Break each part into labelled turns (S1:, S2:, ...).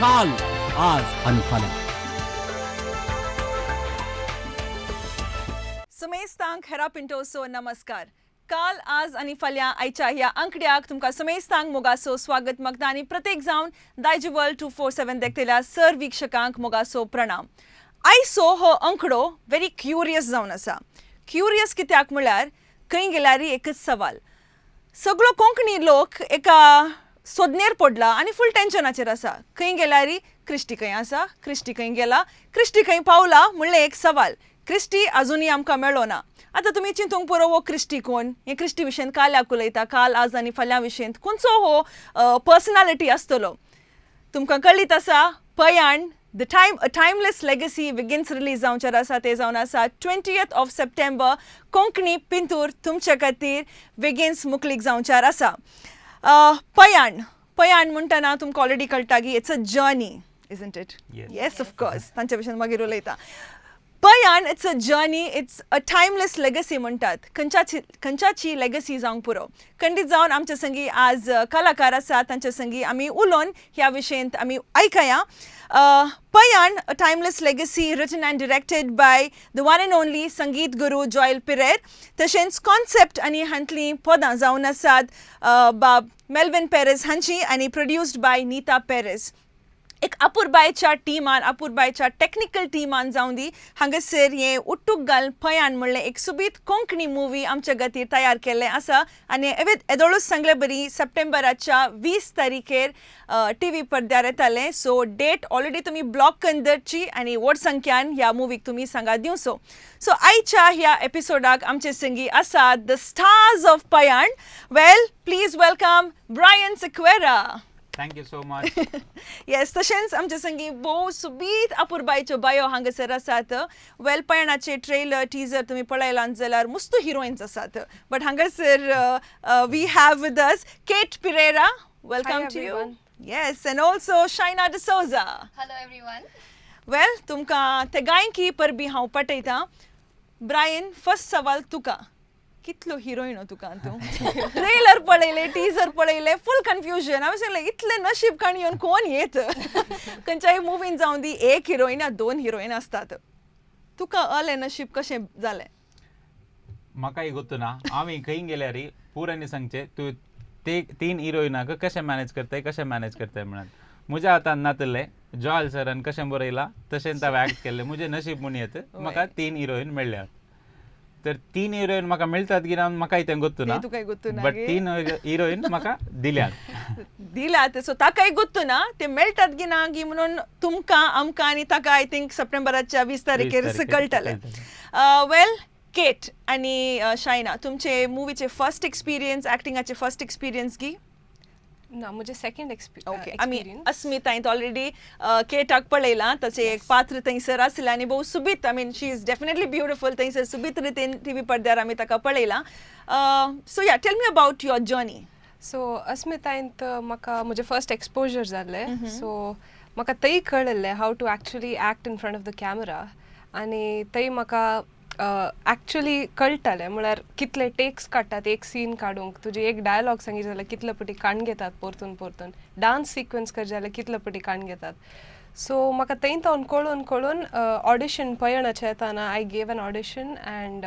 S1: काल आज आणि फाल्यां.
S2: समेस्तांक हेरा पिंटोसो नमस्कार. काल आज आणि फाल्यां आयच्या ह्या अंकड्याक तुमकां समेस्तांक मोगासो स्वागत मागता आणि प्रत्येक जावन दायजीवर्ल्ड 247 देखतेल्या सर वीक्षकांक मोगासो प्रणाम. आयचो हो अंकडो व्हेरी क्युरियस जावन आसा. क्युरियस कित्याक म्हळ्यार खंय गेल्यार एकच सवाल. सगळो कोंकणी लोक एका सोदनेर पडला आणि फुल टेन्शनाचेर आसा. खंय गेल्यार क्रिस्टी खंय आसा, क्रिस्टी खंय गेला, क्रिस्टी खंय पावला म्हणलें एक सवाल. क्रिस्टी अजुनूय आमकां मेळ्ळो ना. आतां तुमी चिंतूंक पुरो हो क्रिस्टी कोण, हे क्रिस्टी विशयेंत काल्याक उलयता, काल आज आनी फाल्यां विशयेंत खंयचो हो पर्सनॅलिटी आसतलो. तुमकां कळीत आसा पयान A Timeless Legacy begins release जावंचेर आसा. ते जावन आसा 20th of September. कोंकणी पिंतूर तुमचे खातीर बेगीनच मुकलीक जावंचेर आसा. पयान म्हणटना तुमकां ऑलरेडी कळटा की it's a journey, isn't it? Yes of course. तांचे विशयेंत मागीर उलयता. Payaan it's a journey, it's a timeless legacy म्हणटात. खंयच्याची लेगसी जावंक पुरो. खंडीत जावन आमचे संगी आज कलाकार आसात. तांचे संगी आमी उलोवन ह्या विशयेंत आमी आयकया. Payan, a timeless legacy written and directed by the one and only Sangeet Guru Joel Pirer. तशेंच कॉन्सेप्ट आणि हांतली पदां जावन आसात बाब मेल्विन पेरेस हांची आणि प्रोड्यूस्ड बाय नीता पेरेस. एक अपुरबायच्या टिमान, अपुरबायच्या टेक्निकल टिमान जावन दी हांगासर हे उट्टूक घाल पयान म्हणलें एक सुबीत कोंकणी मुवी आमच्या खातीर तयार केल्लें आसा. आनी येदोळूच सांगलें बरी सप्टेंबराच्या 20 तारीखेर TV पडद्यार येतालें. सो डेट ऑलरेडी तुमी ब्लॉक करून दवरची आनी व्हड संख्यान ह्या मुवीक तुमी सांगात दिवचो. सो आयच्या ह्या एपिसोडाक आमचे संगी आसात the stars of Payaan. Well, please welcome Brian Sequeira.
S3: Thank you so much.
S2: Yes, तशेंच आमचे संगी भोव सुबीत अपुरबायच्यो बायो हांगासर आसात. वेल, पयणाचे ट्रेलर टीजर तुमी पळयलां जाल्यार मस्त हिरोइन्स आसात. बट हांगासर we have with us Kate Pereira. Welcome to you. Yes, and also Shaina D'Souza.
S4: Hello everyone.
S2: Well, तुमकां ते गायकी परबी हांव पटयतां. ब्रायन, फर्स्ट सवाल तुका. कितलो हिरोईन हो तुका तूं? ट्रेलर पळयले, टीजर पळयले, फुल कन्फ्युजन. हांवें सांगलें इतलें नशीब काणी येवन कोण येत. खंयच्याय मुवीन जावन दी एक हिरोईन या दोन हिरोईन असतात. तुका अलें नशीब कशें जालें?
S3: म्हाकाय गोत्तू ना. आमी खंय गेल्यार पुरानी सांगचे तूं ते 3 हिरोइनाक कशें मॅनेज करताय म्हणून. म्हज्या हातान नातले जॉयल सरान कशें बरयलां तशेंच हांवें एक्ट केल्लें. म्हजें नशीब म्हूण येत म्हाका 3 हिरोईन मेळ्ळ्यात. तर 3 हिरोईन म्हाका मेळटात की ना म्हाकाय तें गोत्तू ना. बट 3 हिरोईन म्हाका दिल्यात. सो ताकाय गोत्तू ना ते मेळटात की ना की म्हणून तुमकां आमकां आनी ताका आय थिंक सप्टेंबराच्या 20 तारखेर कळटलें. वेल, केट आणि शायना, तुमचे मुवीचे फर्स्ट एक्सपिरियन्स, एक्टिंगाचे फर्स्ट एक्सपिरियन्स की
S5: ना मुझे सेकंड
S2: ओके. आमी अस्मित हांवें ऑलरेडी केटाक पळयलां. ताचें एक पात्र थंयसर आसलें आनी भोव सुबीत. I mean she is definitely beautiful. थंयसर सुबीत रितीन TV पडद्यार आमी ताका पळयलां. So yeah, tell me about your journey.
S5: So अस्मितायंत म्हाका म्हजें फर्स्ट एक्सपोजर जाल्लें. सो म्हाका थंय कळ्ळें how to actually act in front of the camera. आनी थंय म्हाका एक्चुअली कळटालें म्हळ्यार कितले टेक्स काडटात एक सीन काडूंक. तुजी एक डायलॉग सांगी जाल्यार कितले पटी काण घेतात परतून. डान्स सिक्वेन्स कर जाल्यार कितले पटी काण घेतात. सो म्हाका थंय तावन कळून ऑडिशन पयणाचें येताना I gave an audition and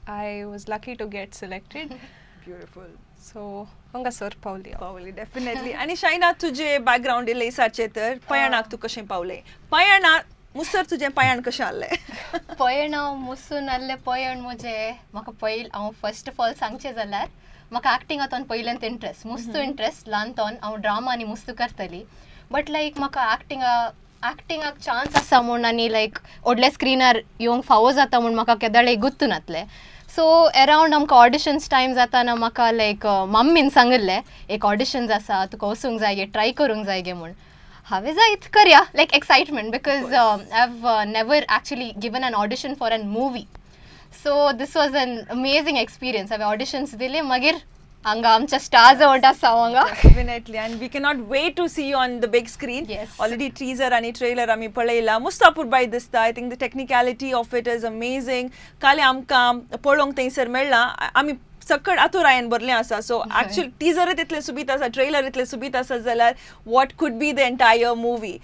S5: I was lucky to get selected.
S2: Beautiful.
S5: So हांगासर पावली.
S2: डेफिनेटली. आनी शायना, तुजें बॅकग्रावंड इल्लेसाचें तर पयणाक तूं कशें पावलें? पयणा मुसर तुजें पयान कशें आहलें?
S4: पयण हांव मुसून आहलें. पयण म्हजें म्हाका हांव फर्स्ट ऑफ ऑल सांगचें जाल्यार म्हाका एक्टिंगांतून पयलेंत इंट्रस्ट, मुस्तू इंट्रस्ट. ल्हानतोन हांव ड्रामा आनी मुस्तू करतली. बट लायक म्हाका एक्टिंगाक चान्स आसा म्हूण आनी लायक व्हडल्या स्क्रिनार येवंक फावो जाता म्हूण म्हाका केदाळे गुर्तू नासलें. सो अरावंड आमकां ऑडिशन्स टायम जाताना म्हाका लायक मम्मीन सांगलें एक ऑडिशन्स आसा, तुका वचूंक जाय, ट्राय करूंक जाय गे म्हूण. हांवें जायत करया, like excitement, because I have never actually given an audition for an movie. So this was an amazing experience. हांवें ऑडिशन्स दिले, मागीर हांगा आमच्या स्टार्स अवॉर्ड आसा हांगा.
S2: Definitely. And we cannot wait to see you on the big screen. Already teaser आणि trailer आमी पळयला. मस्त अपुरबाय दिसता. I think the technicality of it is amazing. काल आमकां पळोवंक थंयसर मेळ्ळां. आमी चकड आतुरायेन बरलें आसा. सो एक्चुअली टिजर इतलें सुबीत आसा, ट्रेलर इतलें सुबीत आसा जाल्यार what could be the entire movie.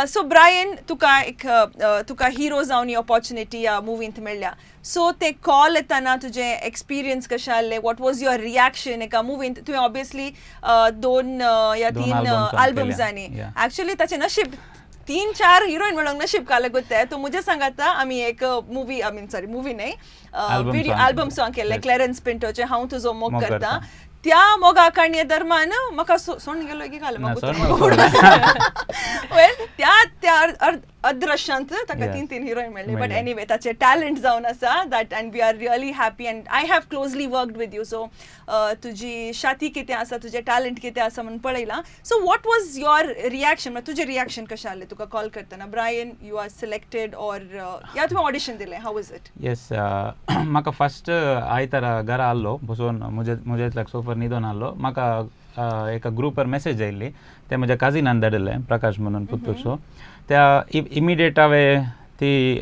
S2: So Brian, तुका हिरो जावन ही ऑपॉर्च्युनिटी ह्या मुवींत मेळ्ळ्या. सो ते कॉल येताना तुजें एक्सपिरियन्स कशें आसलें, वॉट वॉज युअर रियाक्शन एका मुवींत? तुवें ऑब्वियसली 2 या 3 आल्बम्सांनी एक्चुअली ताचें नशीब 3-4 हिरोईन मेळोंक नशीब काले गुत्ते. तो मुझे सांगाता आमी एक मुवी मुवी न्ही व्हिडिओ आल्बम सॉंग केल्लें क्लॅरन्स पिंटोचें हांव तुजो मोग करता. त्या मोगा काणये दरम्यान म्हाका सोडून गेलो की घाल वेल त्या अदृश्यांत ताका 3 हिरोईन मेळ्ळी. बट एनीवे ताचे टॅलंट जावन आसा that and we are really happy and I have closely worked with you. So तुजी शाती कितें आसा, तुजें टॅलंट कितें आसा म्हणून पळयलां. So what was your reaction, तुजें रियाक्शन कशें आसलें तुका कॉल करतना? Brian, you are selected or या तुवें ऑडिशन दिलें? How is it?
S3: येस, म्हाका फर्स्ट आयतारा घरा आल्लो बसून म्हजे इतल्याक सोफर न्हिदोन आल्लो. म्हाका एका ग्रुपार मेसेज आयिल्ली, ते म्हज्या काजिनान धाडिल्लें, प्रकाश म्हणून पुत्तूरचो. त्या इमिडिएट हांवें ती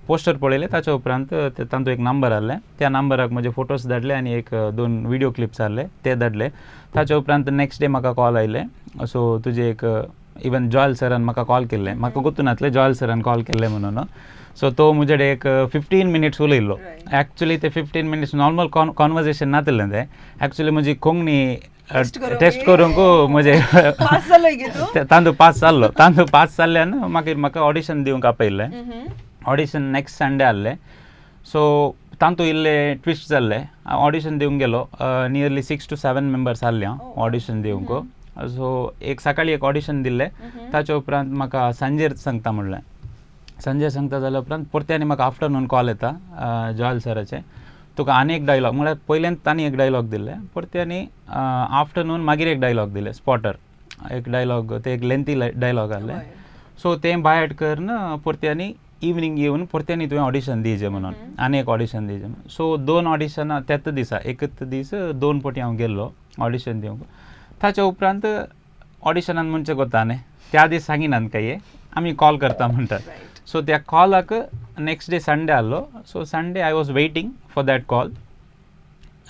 S3: पोस्टर पळयलें. ताच्या उपरांत तातूंत एक नंबर आहलें, त्या नंबराक म्हजे फोटोज धाडले आनी 1-2 व्हिडिओ क्लिप्स आहले ते धाडले. ताच्या उपरांत नेक्स्ट डे म्हाका कॉल आयले. सो तुजे एक इवन जॉयल सरान म्हाका कॉल केल्लें. म्हाका गुतून नासलें जॉयल सरान कॉल केल्लें म्हणून. सो तो म्हजे कडेन एक 15 मिनिट्स उलयल्लो. एक्चुअली ते 15 मिनिट्स नॉर्मल कॉन्वर्सेशन नासलें तें. एक्चुअली म्हजी कोंकणी टेस्ट करूंक म्हजे तांदूळ पास जाल्ल्यान म्हाका ऑडिशन दिवंक आपयल्लें. ऑडिशन नेक्स्ट संडे आहलें. सो तांतूं इल्लें ट्विस्ट जाल्लें. हांव ऑडिशन दिवंक गेलो. नियरली 6 to 7 मेंबर्स आहले हांव ऑडिशन दिवंक. सो एक सकाळी एक ऑडिशन दिल्लें. ताच्या उपरांत म्हाका सांजेर सांगता म्हणलें. संजय सांगता जाल्या उपरांत परत्यांनी म्हाका आफ्टरनून कॉल येता जॉयल सराचे. तुका आनी एक डायलॉग म्हळ्यार पयल्यांत तांणी एक डायलॉग दिल्ले, परत्यांनी आफ्टरनून मागीर एक डायलॉग दिले, स्पॉटर एक डायलॉग, ते एक लेंथी डायलॉग आहले. सो तें बायड करून परत्यांनी इवनिंग येवन परत्यांनी तुवें ऑडिशन दिवचें म्हणून, आनी एक ऑडिशन दिवचें म्हणून. सो 2 ऑडिशनां त्याच दिसा, एकच दीस 2 फावटी हांव गेल्लो ऑडिशन दिवंक. ताच्या उपरांत ऑडिशनान म्हणचें कोता न्ही, त्या दीस सांगिनात काय आमी कॉल करता म्हणटात. सो त्या कॉलाक नेक्स्ट डे संडे आहलो. So Sunday I was waiting for that call.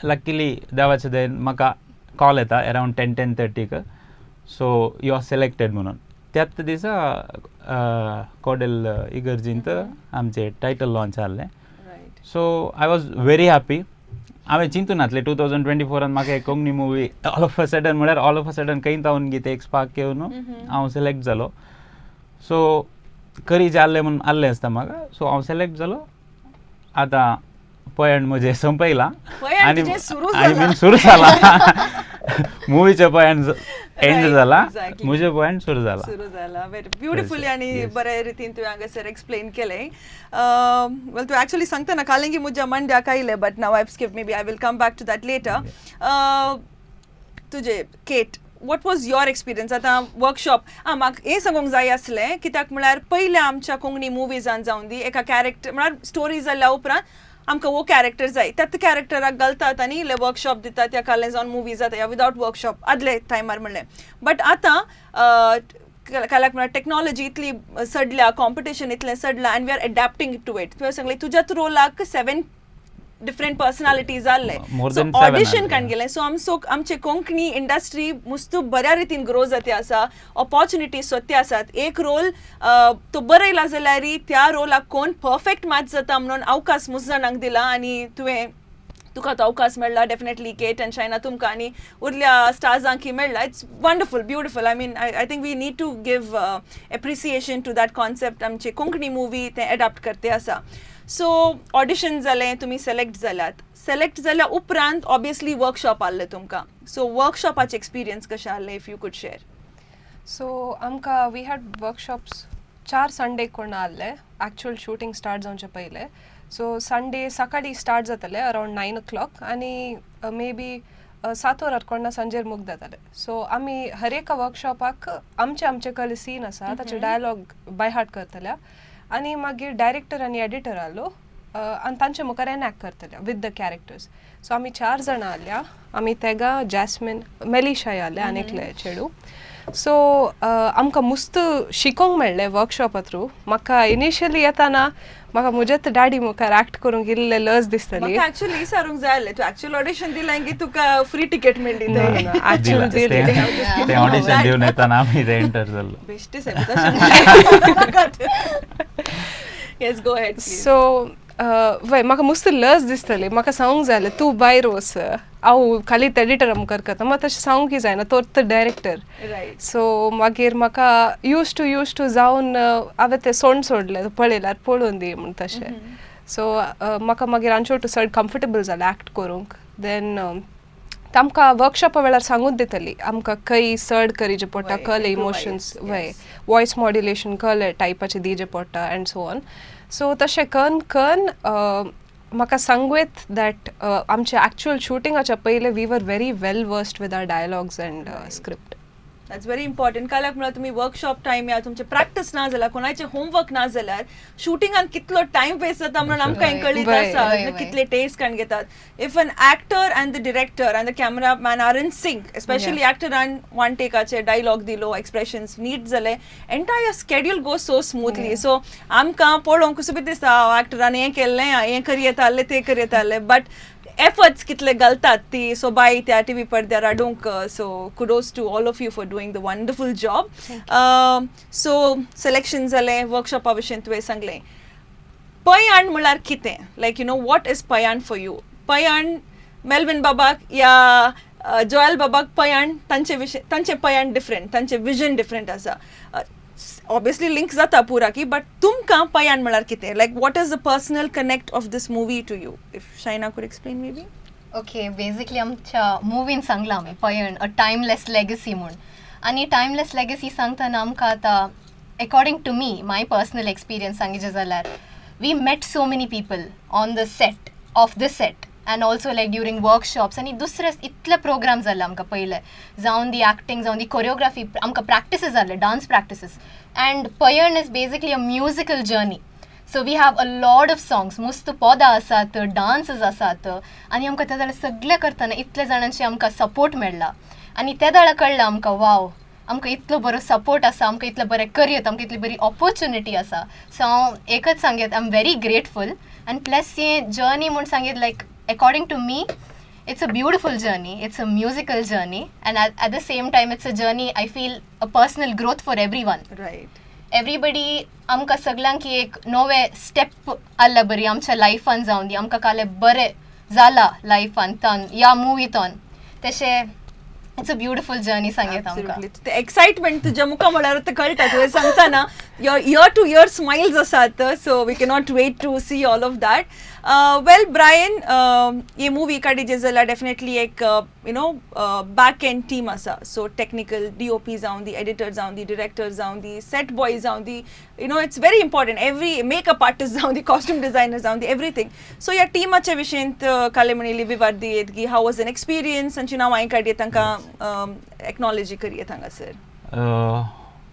S3: Luckily देवाचे दयेन म्हाका कॉल येता around 10-10:30. So you are selected म्हणून. त्याच दिसा कोडेल इगर्जींत आमचे टायटल लॉन्च आहलें. So I was very happy. हांवें चिंतून नासलें 2024 म्हाका एक Konkani movie all of a sudden खंय तावन गीत एक स्पार्क येवन हांव सिलेक्ट जालो. सो करी जाल्लें म्हणून आसलें आसता म्हाका. सो हांव सिलेक्ट जालो. आतां पयण म्हजें संपयलां आनी सुरू जाला. मुवीचें पयण एंड जाला, म्हजें पयण सुरू जाला.
S2: व्हेरी ब्युटिफुली आनी बरे रितीन तुवें हांगासर एक्सप्लेन केलें. वेल तूं एक्चुअली सांगतना कालिंगी म्हज्या मंड्याक आयलें, बट नाव आयव स्किप, may be I will come back to that later. तुजें Kate, what was your experience? आतां वर्कशॉप म्हाका हें सांगूंक जाय आसलें, कित्याक म्हळ्यार पयल्या आमच्या कोंकणी मुवीजान जावन दी एका कॅरेक्टर म्हळ्यार स्टोरी जाल्ल्या उपरांत आमकां वो कॅरेक्टर जाय, त्याच कॅरेक्टराक घालतात आनी इल्लें वर्कशॉप दितात, त्या कालें जावन मुवी जाता या विदाउट वर्कशॉप आदले टायमार म्हणलें. बट आतां काल्याक म्हळ्यार टेक्नॉलॉजी इतली सडल्या, कॉम्पिटिशन इतलें सडलां, and we are adapting to it. तुवें सांगलें तुज्याच रोलाक 7 डिफरंट पर्सनालिटीज आसले. सो ऑडिशन काण गेलें. सो आमचे कोंकणी इंडस्ट्री मुस्तू बऱ्या रितीन ग्रो जाते आसा, ऑपॉर्च्युनिटीज सोदते आसात. एक रोल तो बरयला जाल्यार त्या रोलाक कोण परफेक्ट मॅच जाता म्हणून अवकाश मुस्त जाणांक दिला, आनी तुका तो अवकाश मेळ्ळा. डेफिनेटली केट एंड शायना तुमकां आनी उरल्या स्टार्सांकय मेळ्ळा. It's wonderful, beautiful. I mean I think we need to give appreciation to that concept. आमची कोंकणी मुवी ते एडॅप्ट करते आसा. सो ऑडिशन जालें, तुमी सिलेक्ट जाल्या उपरांत ऑब्वियसली वर्कशॉप आहलें तुमकां. सो वर्कशॉपाचे एक्सपिरियन्स कशें आहलें, इफ यू कुड शेअर?
S5: सो आमकां वी हॅड वर्कशॉप्स 4 संडे कोण आहले, एक्चुअल शूटिंग स्टार्ट जावचे पयले. सो संडे सकाळी स्टार्ट जाताले अरावंड 9 o'clock आनी मे बी 7 वरार कोणा संजेर मुक्त जाताले. सो आमी हर एका वर्कशॉपाक आमचे कसले सीन आसा ताचे डायलॉग बाय हार्ट करतल्या, आनी मागीर डायरेक्टर आनी एडिटर आहलो आनी तांचे मुखार एनॅक्ट करतले विथ द कॅरेक्टर्स. सो आमी 4 जाणां आहल्या. आमी तेगा जॅस्मिन, मेलिशाय आहले आनी एकले चेडू. सो आमकां मुस्त शिकोंक मेळ्ळें वर्कशॉपा थ्रू. म्हाका इनिशियली येताना म्हाका म्हजेच डॅडी मुखार एक्ट करूंक इल्लें लज दिसताली.
S2: म्हाका एक्चुअली विचारूंक जाय आसलें, तूं एक्चुअल ऑडिशन दिलें की तुका फ्री टिकेट मेळ्ळी थंय.
S5: एक्चुअल
S3: ते ऑडिशन दिवन येताना आमी ते एंटर जाल्लो.
S2: बेश्टेच येस गो हेड.
S5: सो वय म्हाका मुस्त लज दिसताली. म्हाका सांगूंक जाय आसलें तूं भायर वच, हांव खाली एडिटरा मुखार करता. मात तशें सांगूंक जायना, तो डायरेक्टर.
S2: रायट.
S5: सो मागीर म्हाका यूज टू जावन हांवें तें सोंड सोडलें, पळयल्यार पळोवन दी म्हूण तशें. सो म्हाका मागीर आमचे टू चड कम्फर्टेबल जालें एक्ट करूंक. देन आमकां वर्कशॉपा वेळार सांगून दितली आमकां खंय चड करीचें पडटा, कसले इमोशन्स वय वॉयस मॉड्युलेशन कसले टायपाचें दिवचें पडटा एंड सो ऑन. सो तशें करून म्हाका सांगवेत दॅट आमच्या एक्चुअल शुटिंगाच्या पयले we were very well versed with our dialogues and script.
S2: That's very important. काल्याक म्हळ्यार तुमी वर्कशॉप टायम या तुमचे प्रॅक्टीस ना जाल्यार कोणाचे होमवर्क ना जाल्यार शुटिंगान कितलो टायम वेस्ट जाता म्हणून आमकां कळीत आसा कितले टेक्स काण घेतात. If an actor and the director and the cameraman are in sync, specially एक्टरान वन टेकाचे डायलॉग दिलो, एक्सप्रेशन्स नीट जाले, entire schedule go so smoothly. So आमकां पळोवंक कसो बी दिसता एक्टरान हें केल्लें, हें करी येतालें, तें करी येतालें, बट एफर्ट्स कितले घालतात ती. सो बाय त्या टीव्ही पडद्यार हाडूंक. So kudos to all of you for doing the wonderful job. So selection जालें, वर्कशॉपा विशीं तुवें सांगलें. पयान म्हळ्यार कितें? Like you know what is Payaan for you? Payaan Melvin बाबाक या जोएल बाबाक पयान तांचे पयान डिफरंट, तांचे विजन डिफरंट आसा. ऑब्वियसली लिंक जाता पुरा की, बट तुमकां पयान म्हळ्यार कितें? Like what is the personal connect of this movie to you? If Shaina could explain maybe okay.
S4: ओके, बेसिकली आमच्या मुवीन सांगला आमी पयण अ टायमलेस लेगसी म्हूण. आनी टायमलेस लेगसी सांगतना आमकां आतां according to me my personal experience सांगचें जाल्यार we met so many people on the set off the set and also like during workshops आनी दुसरे इतले प्रोग्राम जाले आमकां पयले, जावन दी एक्टींग, जावन दी कोरियोग्राफी, आमकां प्रॅक्टीसीस जाले, dance practices. And Payaan is basically a musical journey. So we have a lot of songs, मस्त पदां आसात, डान्सीस आसात, आनी आमकां त्या दाळा सगळे करतना इतले जाणांची आमकां सपोर्ट मेळ्ळा. आनी त्या दाळा कळ्ळें आमकां वाव, आमकां इतलो बरो सपोर्ट आसा, आमकां इतलें बरें करियर, आमकां इतली बरी ऑपॉर्च्युनिटी आसा. सो हांव एकच सांगेत, आय एम व्हेरी ग्रेटफूल. आनी प्लस हें जर्नी म्हूण सांगीत लायक according to me it's a beautiful journey, it's a musical journey, and at the same time it's a journey I feel a personal growth for everyone.
S2: Right.
S4: Everybody आमकां सगळ्यांक एक नवे step आसला बरी आमच्या लायफान जावन दी, आमकां कालें बरें जाला लायफान तान ह्या मुवीतोन. तशें इट्स अ ब्युटिफूल जर्नी सांगेत आमकां.
S2: ते एक्साइटमेंट तुज्या मुखार म्हळ्यार ते कळटा तुवें सांगतना. इयर टू इयर स्माइल्स आसात, so we cannot wait to see all of that. Well Brian, ही मुवी काडीचे जाल्यार डेफिनेटली एक you know back end team आसा. सो टेक्निकल DOP जावन दी, एडिटर जावन दी, डिरेक्टर जावन दी, सेट बॉय जावन दी, you know it's very important. Every makeup artist जावन दी, कॉस्ट्यूम डिझायनर जावन दी, एवरीथींग. सो ह्या टिमाच्या विशीं काले म्हणिल्ली विवाद दियेत की हाव वॉज एन एक्सपिरियन्स, तांची नांव हांवें काडयेत, तांकां एक्नॉलेजी करियेत हांगासर.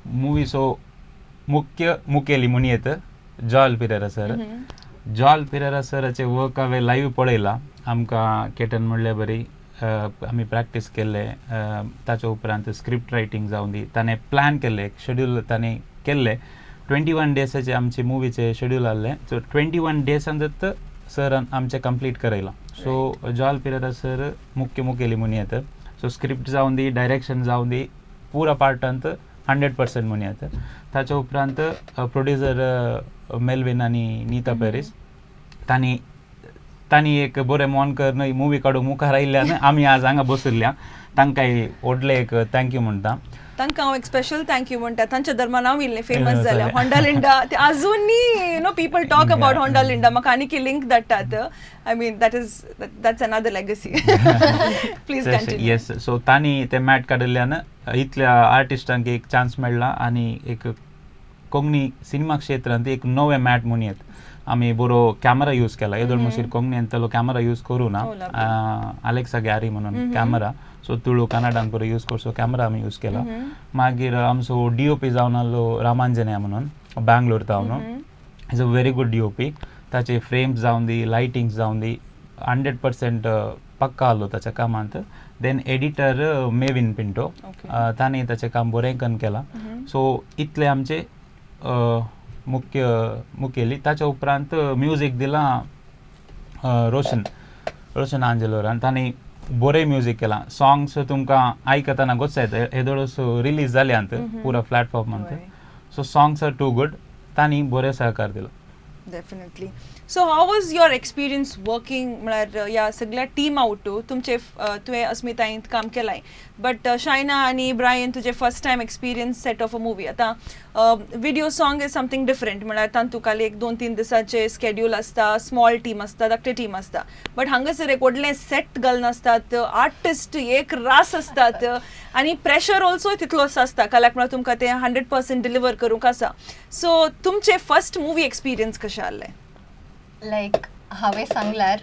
S3: मूवी सो मुखेली म्हणून येतं जॉल पिरेरा सर. जॉल पिरेरा सराचे वर्क हांवें लायव्ह पळयला. आमकां केटन म्हणले बरी आमी प्रॅक्टीस केल्ले, ताचे उपरांत स्क्रिप्ट रायटींग जावन दी, ताणें प्लॅन केल्ले, एक शेड्यूल ताणें केल्ले. 21 डेसाचे आमचे मुवीचे शेड्यूल आसलें. सो 21 डेसांत सरान आमचें कंप्लीट करयलां. सो जॉल पिरेरा सर मुखेली म्हणून येतं. सो स्क्रिप्ट जावन दी, डायरेक्शन जावन दी, पुरा पार्टांत 100% म्हणून येतं. ताचे उपरांत प्रोड्युसर मेल्विन आनी नीता पेरीस तांणी एक बरें मोन करून मुवी काडूंक मुखार आयिल्ल्यान आमी आज हांगा बशिल्ल्या. तांकांय व्हडलें एक थँक्यू म्हणटा.
S2: तांकां हांव एक स्पेशल थँक्यू म्हणटा. तांच्या धर्मान हांव इल्लें फेमस जालें. होंडा लिंडा ते आजुनी you know people talk about होंडा लिंडा. म्हाका आनीक लिंक धाडटात. I mean that's another legacy. Please continue.
S3: Yes, so तांणी ते मॅट काडिल्ल्यान इतल्या आर्टिस्टांक एक चान्स मेळ्ळा आनी एक कोंकणी सिनेमा क्षेत्रांत एक नवे मॅट म्हणून येत. आमी बरो कॅमेरा यूज केला. येदोळ म्हणसर कोंकणीन तलो कॅमेरा यूज करूं ना. अलेक्सा गॅरी म्हणून कॅमेरा. सो तुळू कन्नडान बरो यूज करसो कॅमेरा आमी यूज केला. मागीर आमचो DOP जावन आसलो रामांजनेया म्हणून बँगलोर जावन. Is a very good DOP. ताचे फ्रेम्स जावन दी, लायटिंग्स जावन दी, 100% पक्का आलो ताच्या कामांत. देन एडिटर मेविन पिंटो, ताणें ताचें काम बरें केलां. सो इतले आमचे मुखेली. ताच्या उपरांत म्युजीक दिलां रोशन आंजेलोरान. ताणें बरें म्युजीक केलां. सॉंग्स तुमकां आयकतना गोंचता येता. हे दोळस रिलीज जाल्यांत पुरा प्लॅटफॉर्मांत. So songs are too good. तांणी बरें सहकार दिलो.
S2: Definitely. So how was your experience working म्हळ्यार ह्या सगळ्या टीम आउट तुमचे तुवें अस्मितायेंत काम केलां, बट शायना आनी ब्रायन तुजे first time experience set of a movie. आतां video song is something different. म्हळ्यार तातूंत तुका एक 2-3 दिसाचे स्केड्यूल आसता, स्मॉल टीम आसता, धाकटे टीम आसता. बट हांगासर एक व्हडलें सेट घालनासतात, आर्टिस्ट एक रास आसतात आनी प्रेशर ऑल्सो तितलोच आसता. काल्याक म्हळ्यार तुमकां तें 100% डिलिव्हर करूंक आसा. सो तुमचे फर्स्ट मुवी एक्सपिरियन्स कशें आसलें?
S4: लायक हांवें सांगल्यार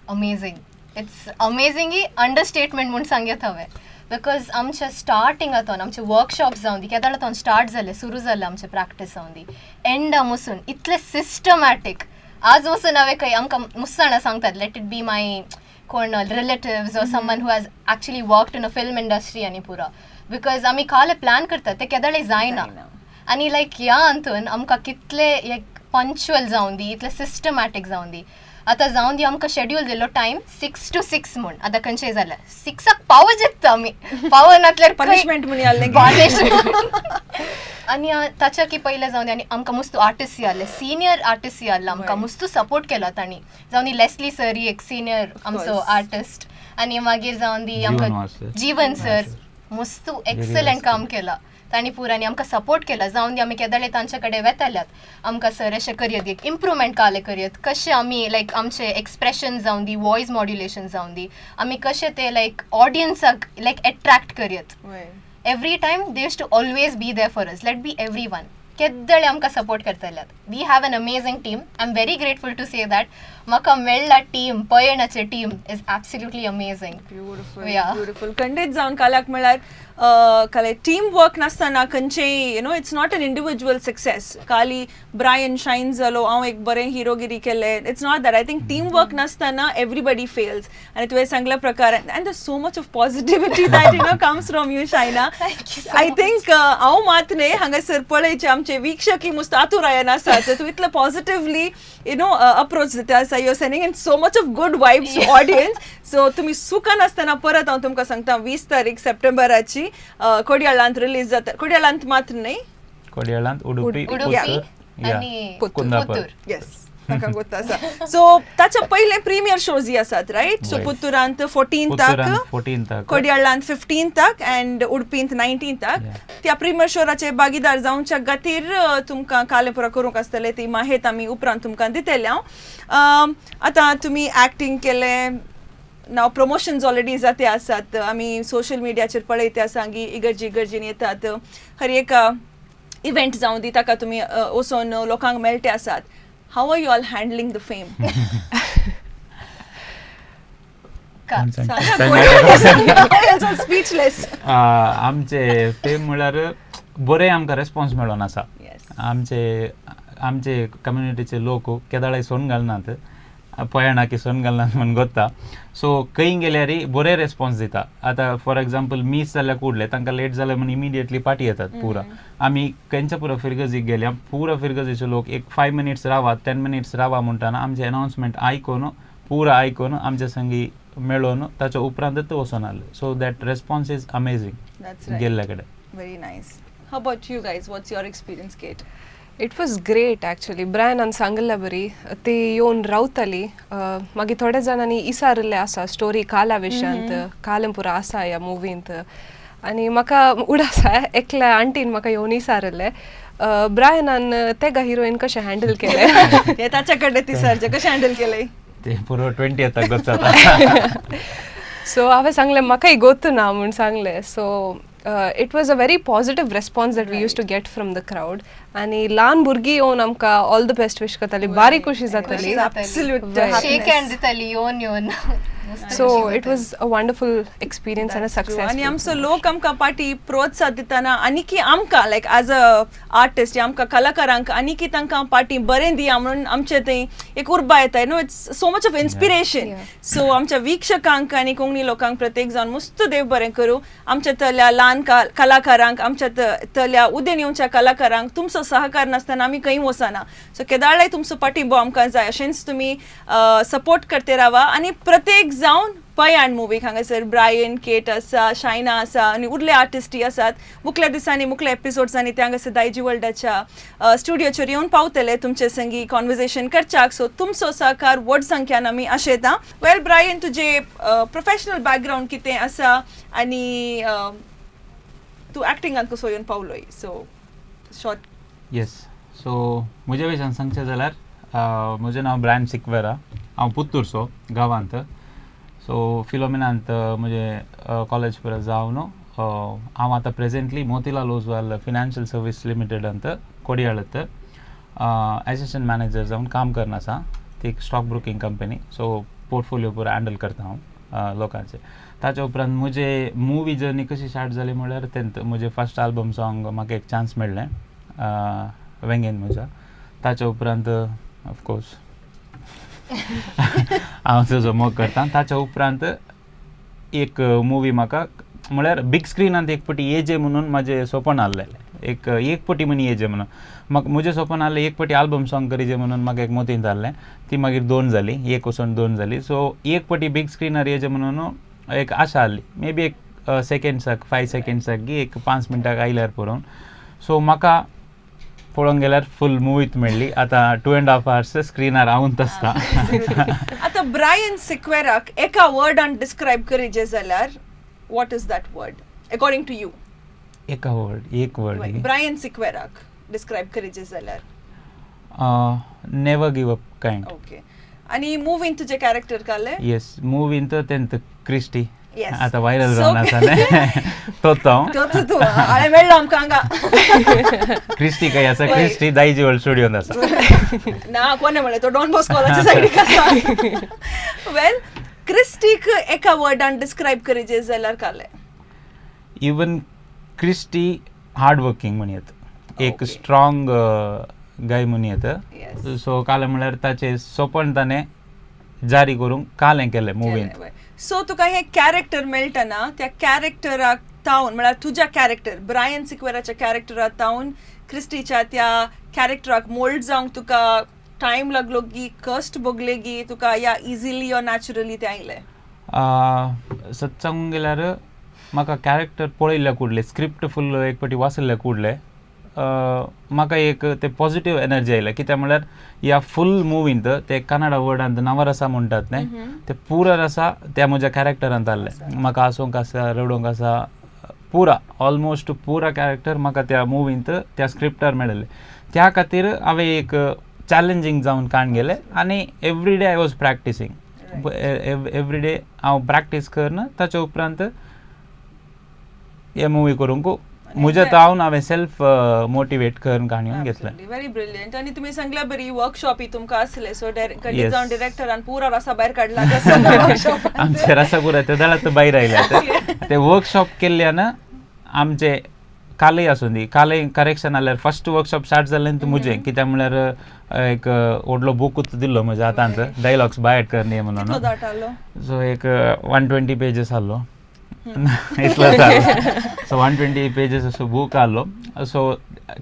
S4: amazing. It's amazing he understatement म्हूण सांगत हांवें. बिकॉज आमच्या स्टार्टिंगांतून आमचे वर्कशॉप जावन दी केदाळांतून स्टार्ट जाले, सुरू जालें आमचें प्रॅक्टीस जावन दी एंडा वचून इतलें सिस्टमॅटीक. आज वचून हांवें खंय आमकां मुस्ताणा सांगतात, लेट इट बी माय कोण relatives or someone who has actually worked in a film industry आनी पुरा. बिकॉज आमी काले प्लॅन करतात ते केदाळे जायना. आनी लायक ह्या हातून आमकां कितले एक पंक्च्युअल जावन दी, इतलें सिस्टमॅटीक जावन दी. आतां जावन दी आमकां शेड्यूल दिलो टायम 6 to 6 म्हूण. आतां खंयचें जाल्यार 6 पावर जितता आमी, पावर नातल्यार
S2: पनिशमेंट म्हूण आसलें.
S4: आनी ताच्या की पयलें जावन दी आनी आमकां मस्त आर्टिस्ट जाले, सिनियर आर्टिस्ट जाल्ले. आमकां मस्त सपोर्ट केलो तांणी. जावन दी लेस्ली सर ही एक सिनियर आमचो आर्टिस्ट. आनी मागीर जावन दी आमकां जीवन सर मस्त एक्सलंट काम केलां तांणी पुरानी आमकां सपोर्ट केला. जावन दी आमी केदाळे तांचे कडेन वेताल्यात, आमकां सर अशें करयत एक इम्प्रुवमेंट काले करयत, कशें आमी लायक आमचे एक्सप्रेशन जावन दी, वॉयस मॉड्युलेशन जावन दी, आमी कशें ते लायक ऑडियन्साक लायक एट्रॅक्ट करयत. Every time they use to always be there for us. Let be everyone. केदाळे आमकां सपोर्ट करतल्यात. We have an amazing team. I am very grateful to say that म्हाका मेळ्ळा टीम, पयणाचे team is absolutely amazing.
S2: Beautiful. खंडेच जावन काल्याक म्हळ्यार काले टीम वर्क नासतना खंयचेय it's not an individual success. काली ब्रायन शायन जालो, हांव एक बरें हिरोगिरी केलें, it's not that. I think team work नासतना एवरीबडी फेल्स. आनी तुवें सांगल्या प्रकार and there so much of positivity that comes from you Shaina. I think हांव मात न्ही हांगासर पळयचे आमचे वीक्षक मस्त आतुरायन आसात. तूं इतलें पॉझिटिव्हली अप्रोच दिता आसा. You are sending in so much of good vibes to audience. So तुमी सुखान आसतना परत हांव तुमकां सांगता 20 तारीख सप्टेंबराची कोडयाळांत रिलीज जाता. कोडयाळांत मात्र न्ही,
S3: कोडयाळांत, उडुपी
S4: आनी
S3: कुंदापूर.
S2: येस, ताका गोत आसा. सो ताचे पयले प्रिमियर शोज आसात, रायट? सो पुत्तुरांत 14th, कोडयाळांत 15th अँड उडपींत 19th. त्या प्रिमियर शोराचे भागीदार जावच्या खातीर तुमकां काले पुरा करूंक आसतले. ती माहिती आमी उपरांत तुमकां दितले हांव. आतां तुमी एक्टींग केलें, नाव प्रमोशन्स ऑलरेडी जाते आसात. आमी सोशल मिडियाचेर पळयते आसा की इगर्जीन येतात. हर एक इव्हेंट जावन दी ताका तुमी वचून लोकांक मेळटे आसात. How are you all handling the fame? Speechless.
S3: आमचे फेम म्हळ्यार बरें आमकां रेस्पॉन्स मेळोन आसा. आमचे कम्युनिटीचे लोक केदाळे सोन घालनात, पयणा की सोन घालनात म्हणून गोत्ता. सो खंय गेल्यारय बरे रेस्पॉन्स दिता. आतां फॉर एग्जाम्पल मिस जाल्यार कुडले तांकां लेट जाल्यार म्हणून इमिडिएटली पार्टी येतात पुरा. आमी खंयच्या पुरा फिरगजीक गेल्या, पुरा फिरगजीचे लोक एक 5 minutes रावा, 10 minutes रावा म्हणटाना आमचे अनाउन्समेंट आयकून पुरा आयकून आमचे संगी मेळोन ताच्या उपरांतच वचून आसले. So that response is amazing गेल्ल्या कडेन.
S2: Very nice. How about you guys? What's your experience, Kate?
S5: It was great actually. ब्रायनान सांगल्या बरी ती येवन रावताली. मागीर थोड्या जाणांनी इसारले आसा स्टोरी काला विशयांत, कालें पुरा आसा ह्या मुवींत. आनी म्हाका उडासा एकल्या आंटीन म्हाका येवन इसारले ब्रायनान तेगा हिरोईन कशें हँडल केलें.
S2: ते ताचे कडेन तिसरचे कशें हँडल केलें
S3: ते पुरो 20th जाता.
S5: सो हांवें सांगलें म्हाकाय गोत ना म्हूण सांगलें. So it was a very positive response that we used to get from the crowd. आनी ल्हान भुरगीं येवन आमकां ऑल द बेस्ट विश करताली, बारी खुशी जाताली.
S2: Absolute
S4: शेक हँड दिताली येवन
S5: So it was a wonderful experience and a success.
S2: आणि आमचं लोक आमकां पाटी प्रोत्साह दिताना आनी की आमकां लायक एज अ आर्टिस्ट आमकां कलाकारांक आनी की तांकां पाटी बरें दिया म्हणून आमचे थंय एक उर्बा येता no it's so much of inspiration. So आमच्या वीक्षकांक आनी कोंकणी लोकांक प्रत्येक जावन मस्त देव बरें करूं. आमच्या तल्या ल्हान कलाकारांक आमच्या तल्या उदेन येवच्या कलाकारांक तुमचो सहकार नासतना आमी खंय वचना. सो केदारळाय तुमचो पाठिंबो आमकां जाय अशेंच तुमी सपोर्ट करते रावा. आनी प्रत्येक जावन पयान मुवीक हांगासर ब्रायन केट आसा शायना आसा आनी उरले आर्टिस्टी आसात. मुखल्या दिसांनी मुखल्या एपिसोड्सांनी ते हांगासर दायजी वर्ल्डाच्या स्टुडिओचेर येवन पावतले तुमचे संगी कॉन्वर्सेशन करच्याक. सो तुमचो सहकार व्हड संख्यान आमी आशेता. वेल ब्रायन तुजे प्रोफेशनल बॅकग्रावंड कितें आसा आनी तूं एक्टिंगांत कसो येवन पावलोय. So short.
S3: येस. सो म्हजे विशयान सांगचें जाल्यार म्हजें नांव ब्रायन सिक्वेरा. हांव पुत्तूरचो गांवांत. सो फिलोमिनांत म्हजें कॉलेज पुरो जावन हांव आतां presently Motilal Oswal financial service लिमिटेडांत कोडयाळत एसिस्टंट मॅनेजर जावन काम करना आसा. ती एक stock broking company. So portfolio पुरो हँडल करता हांव लोकांचे. ताच्या उपरांत म्हजे मुवी जर्नी कशी स्टार्ट जाली म्हळ्यार तेंत म्हजें फर्स्ट आल्बम सॉंग म्हाका एक चान्स मेळ्ळें वेंगेन म्हज्या. ताच्या उपरांत ऑफकोर्स हांव तुजो मोग करता. ताच्या उपरांत एक मुवी म्हाका म्हळ्यार बीग स्क्रिनांत एक पटी येजे म्हणून म्हाजें स्वप्न आहलें. एक पटी म्हणी येजे म्हणून म्हाका म्हजें स्वप्न आहलें एक पटी आल्बम सॉंग करीजे म्हणून म्हाका एक मोतीन जाल्लें. ती मागीर 2 जाली. एक वचून 2 जाली. सो एक पटी बीग स्क्रिनार येजे म्हणून एक आशा आहली. मे बी एक सेकेंड्साक 5 सेकेंड्साक की एक 5 मिनटाक आयल्यार पुरोवन. सो म्हाका पळोवंक गेल्यार फूल मुवीत मेळ्ळी. आतां 2.5 hours स्क्रिनार हांवूच आसता.
S2: आतां ब्रायन सिक्वेराक एका वर्डान डिस्क्रायब करीजे जाल्यार what is that word according to you?
S3: एक वर्ड
S2: ब्रायन सिक्वेराक डिस्क्रायब करीजे जाल्यार
S3: never give up kind.
S2: Okay. आनी मुवीन तुजे कॅरेक्टर काले?
S3: येस. मुवीन तर तेंत क्रिस्टी
S2: Yes.
S3: आतां वायरल जावन आसा न्ही. तोच हांव.
S2: हांवें मेळ्ळो आमकां हांगा.
S3: क्रिस्टी काय आसा? क्रिस्टी दायजीवर्ल्ड स्टुडिओंत आसा.
S2: ना कोणे म्हणलें तो डॉन बॉस्कोलाच्या सायडीक आसा. वेल क्रिस्टीक एका वर्डान डिस्क्रायब करीजे जाल्यार काले?
S3: इवन क्रिस्टी हार्ड वर्किंग म्हण येता. एक स्ट्रॉंग गाय म्हण येता. सो काले म्हळ्यार ताचें स्वप्न ताणें जारी करूंक कालें केलें मुवींत.
S2: सो तुका हे कॅरेक्टर मेळटना त्या कॅरेक्टराक तावन म्हळ्यार तुज्या कॅरेक्टर ब्रायन सिक्वेराच्या कॅरेक्टराक तावन क्रिस्टीच्या त्या कॅरेक्टराक मोल्ड जावंक तुका टायम लागलो गी कस्ट भोगले गी तुका या इजिली ऑर नॅचरली ते आयले?
S3: सच सांगूंक गेल्यार म्हाका कॅरेक्टर पळयल्या कुडले स्क्रिप्ट फूल एक पाटी वाचल्या कुडले म्हाका एक ते पॉझिटिव्ह एनर्जी आयल्या. कित्याक म्हळ्यार ह्या फूल मुवींत ते कन्नडा वर्डांत नवरसा म्हणटात न्ही ते पुरा रसा त्या म्हज्या कॅरेक्टरांत आहले. म्हाका हांसूंक आसा रडोंक आसा पुरा ऑलमोस्ट पुरा कॅरेक्टर म्हाका त्या मुवींत त्या स्क्रिप्टार मेळिल्ले. त्या खातीर हांवें एक चॅलेंजींग जावन काण गेलें आनी every day I was practicing. Every day हांव प्रॅक्टीस करना ताच्या उपरांत हे मुवी करूंक म्हज्या तावन हांवें सेल्फ मोटिवेट करून काणयोन घेतलें.
S2: Very brilliant. आनी तुमी सांगल्या बरी वर्कशॉपी तुमकां आसले सो कधी जावन डिरेक्टरान पुरा रसा भायर काडला?
S3: आमचे रसा पुरा ते जाल्यार भायर आयले. ते वर्कशॉप केल्ल्यान आमचे कालय आसूं दी कालय करेक्शन आल्यार फर्स्ट वर्कशॉप स्टार्ट जाल्लें तूं म्हजें. कित्याक म्हळ्यार एक व्हडलो बुकूच दिल्लो म्हज्या हातांत डायलॉग्स बाय करनी म्हणून. सो एक 120 pages आहलो. इतलो सो 120 pages असो बूक आहलो. सो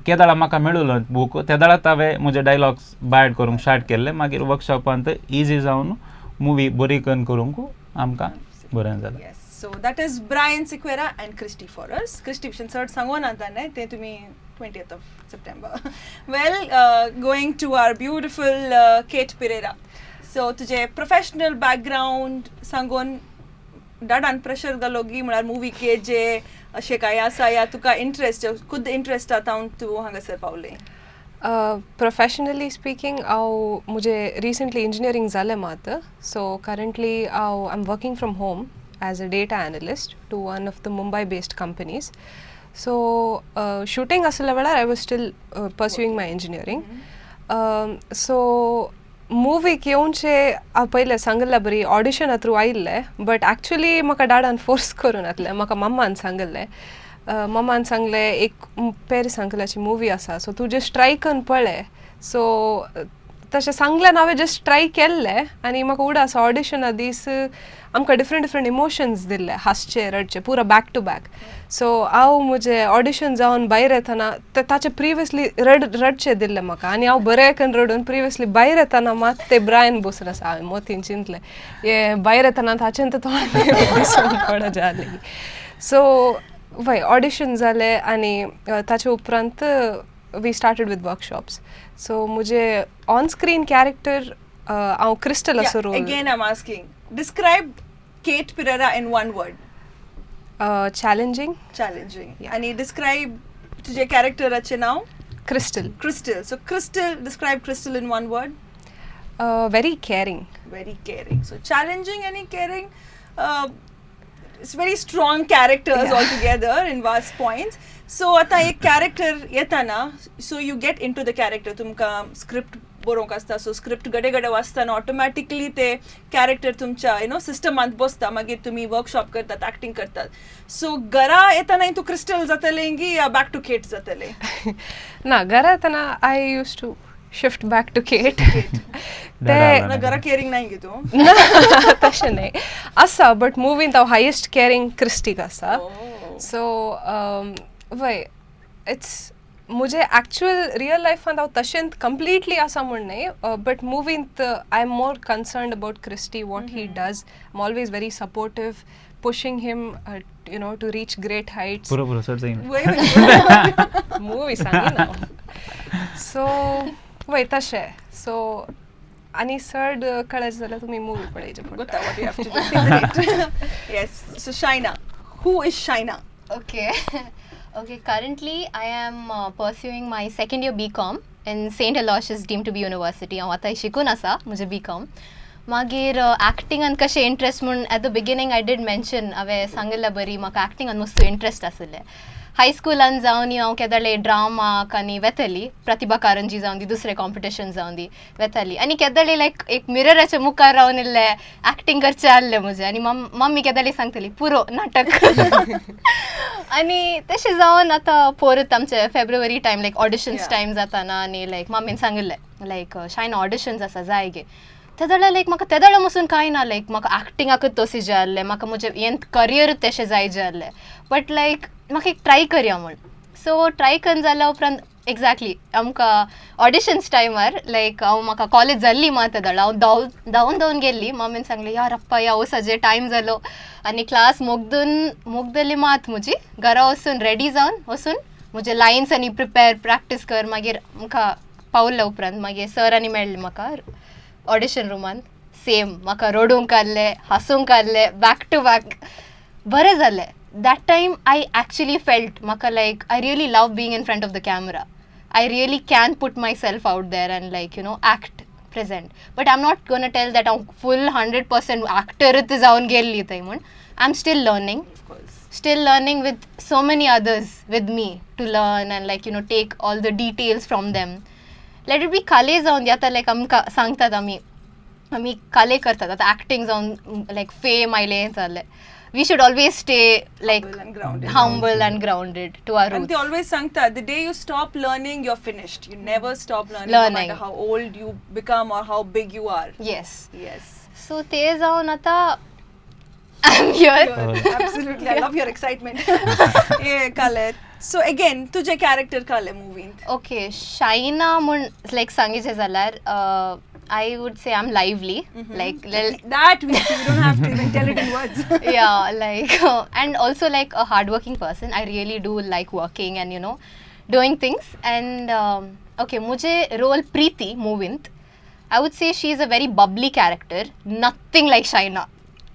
S3: केदाळा म्हाका मेळिल्लो बूक त्या दाळात हांवें म्हजे डायलॉग्स बायड करूंक स्टार्ट केल्ले. मागीर वर्कशॉपांत इजी जावन मुवी बरी करूंक आमकां बरें जालें.
S2: So that is Brian Sequeira and Christy for us. Christy विशीं चड सांगून आता न्ही ते तुमी 20th of September. Well, going to our beautiful Kate Pereira. So तुजे प्रोफेशनल बॅकग्रावंड सांगून दाडान प्रेशर घालो गी म्हळ्यार मुवी केजे अशें काय आसा या तुका इंट्रस्ट खुद इंट्रस्ट आतां तूं हांगासर पावलें?
S5: Professionally speaking, मुझे recently engineering जालें मात. So currently I'm working from home as a data analyst to one of the Mumbai-based companies. So shooting asala I was still pursuing my engineering. So मुवीक येवनशे पयले सांगले बरी ऑडिशना थ्रू आयिल्ले but actually म्हाका डाडान force करून येतले म्हाका मम्मान सांगले मम्मान सांगले एक पेर सांगलाची मुवी आसा सो तूं जस्ट ट्राय करून पळय सो तशें सांगलें हांवें जस्ट ट्राय केल्लें आनी म्हाका उडास ऑडिशना दीस आमकां डिफरंट इमोशन्स दिल्ले हांसचे रडचे पुरो बॅक टू बॅक सो हांव म्हजें ऑडिशन जावन भायर येतना ताचे प्रिवियसली रडचे दिल्ले म्हाका आनी हांव बरें करून रडून प्रिवियसली भायर येतना मात ते ब्रायन बसून आसा हांवें मोतीन चिंतलें हे भायर येतना ताचें तोंड दिसून पड जाली सो वय ऑडिशन जालें आनी ताचे उपरांत we started with workshops so मुझे ऑन स्क्रीन कैरेक्टर हांव क्रिस्टल असो role
S2: again I am asking describe Kate Pereira in one word
S5: challenging
S2: आणि डिस्क्राइब तुझे कॅरेक्टराचे नाव
S5: Crystal
S2: so Crystal describe Crystal in one word
S5: very caring
S2: so challenging and caring it's very strong characters altogether in vast points so आता एक character येताना so you get into the character तुमका script बरोवंक आसता so script गडे वाचताना automatically ते character तुमच्या सिस्टमांत बसता मागीर तुमी वर्कशॉप करतात एक्टिंग करतात सो घरा येताना तूं क्रिस्टल जातलें या बॅक टू केट जातले
S5: ना घरा येताना I use to shift back to Kate
S2: ते घरा केअरिंग नाही गे तू
S5: तशें न्ही आसा बट मुवीन हांव हायेस्ट केअरिंग क्रिस्टीक आसा सो वय इट्स मुझे एक्चुअल रियल लायफांत हांव तशेंच कंप्लिटली आसा म्हण न्ही बट मुवींत I am more concerned about Christy what he does I am always very supportive pushing him to reach great heights
S3: puro sir zain
S5: movie sangi now so wait tashe so ani third कळत जाल्यार तुमी movie पळयचे
S2: पडटा what you have to do say that yes so Shaina who is Shaina
S4: okay currently I am pursuing my second year BCom in St. Aloysius deemed to be university हांव आतां शिकून आसा म्हजे BCom मागीर एक्टिंगान कशें interest म्हूण at the beginning I did mention हांवें सांगलें बरी म्हाका एक्टिंगान मस्त इंट्रस्ट आसलें हाय स्कुलान जावन हांव केदांले ड्रामाक आनी वेतली प्रतिभा कारंजी जावन दी दुसरे कॉम्पिटिशन जावन दी वेतली आनी केदांले लायक एक मिरराच्या मुखार रावन इल्लें एक्टिंग करचें आहलें म्हजें आनी मम्मी केदांले सांगतली पुरो नाटक आनी तशें जावन आतां परत आमचे February time like auditions time जाताना आनी लायक मम्मीन सांगलें लायक शायना ऑडिशन्स आसा जाय गे तेदळा लायक म्हाका तेदळा मसून कांय ना लायक म्हाका एक्टिंगाकूच तोसी जाय आहलें म्हाका म्हजें हें करियरूच तेशें जाय जें आहलें बट लायक म्हाका एक ट्राय करया म्हूण सो ट्राय करून जाल्या उपरांत एक्झॅक्टली आमकां ऑडिशन्स टायमार लायक हांव म्हाका कॉलेज जाल्ली मात तेदळा हांव धांवन गेल्ली मम्मीन सांगलें यार अप्पा या वसाचे टायम जालो आनी क्लास मोगदली मात म्हजी घरा वचून रेडी जावन वचून म्हजे लायन्स आनी प्रिपेर प्रॅक्टीस कर मागीर म्हाका पावल्या उपरांत मागीर सरांनी मेळ्ळें म्हाका ऑडिशन रुमान सेम म्हाका रडूंक आहलें हांसूंक आहलें बॅक टू बॅक बरें जालें that time I actually felt म्हाका like I really love being in front of the camera I really can put myself out there and like act present but I am not gonna tell that हांव full 100% एक्टरूच जावन गेल्ली थंय म्हूण I am still learning with so many others with me to learn and like take all the details from them. Let it be काले जावन दी आतां लायक आमकां सांगतात आमी काले करतात आतां एक्टिंग जावन लायक फेम आयलें हें जालें we should always stay like humble and grounded to our roots.
S2: And they always sangta the day you stop learning you're finished. You never stop learning no matter how old you become or how big you are.
S4: Yes.
S2: So
S4: te जावन आतां I'm here.
S2: Absolutely. I love your excitement. Yeah, Kaal. So again, तुझे character काले movie.
S4: Okay, Shaina mun like Sangiche जाल्यार I would say I'm lively. Like
S2: that we see. You don't have to even tell it in words.
S4: Yeah, like and also like a hardworking person. I really do like working and doing things. And okay, मुझे role Preeti movie. I would say she is a very bubbly character. Nothing like Shaina.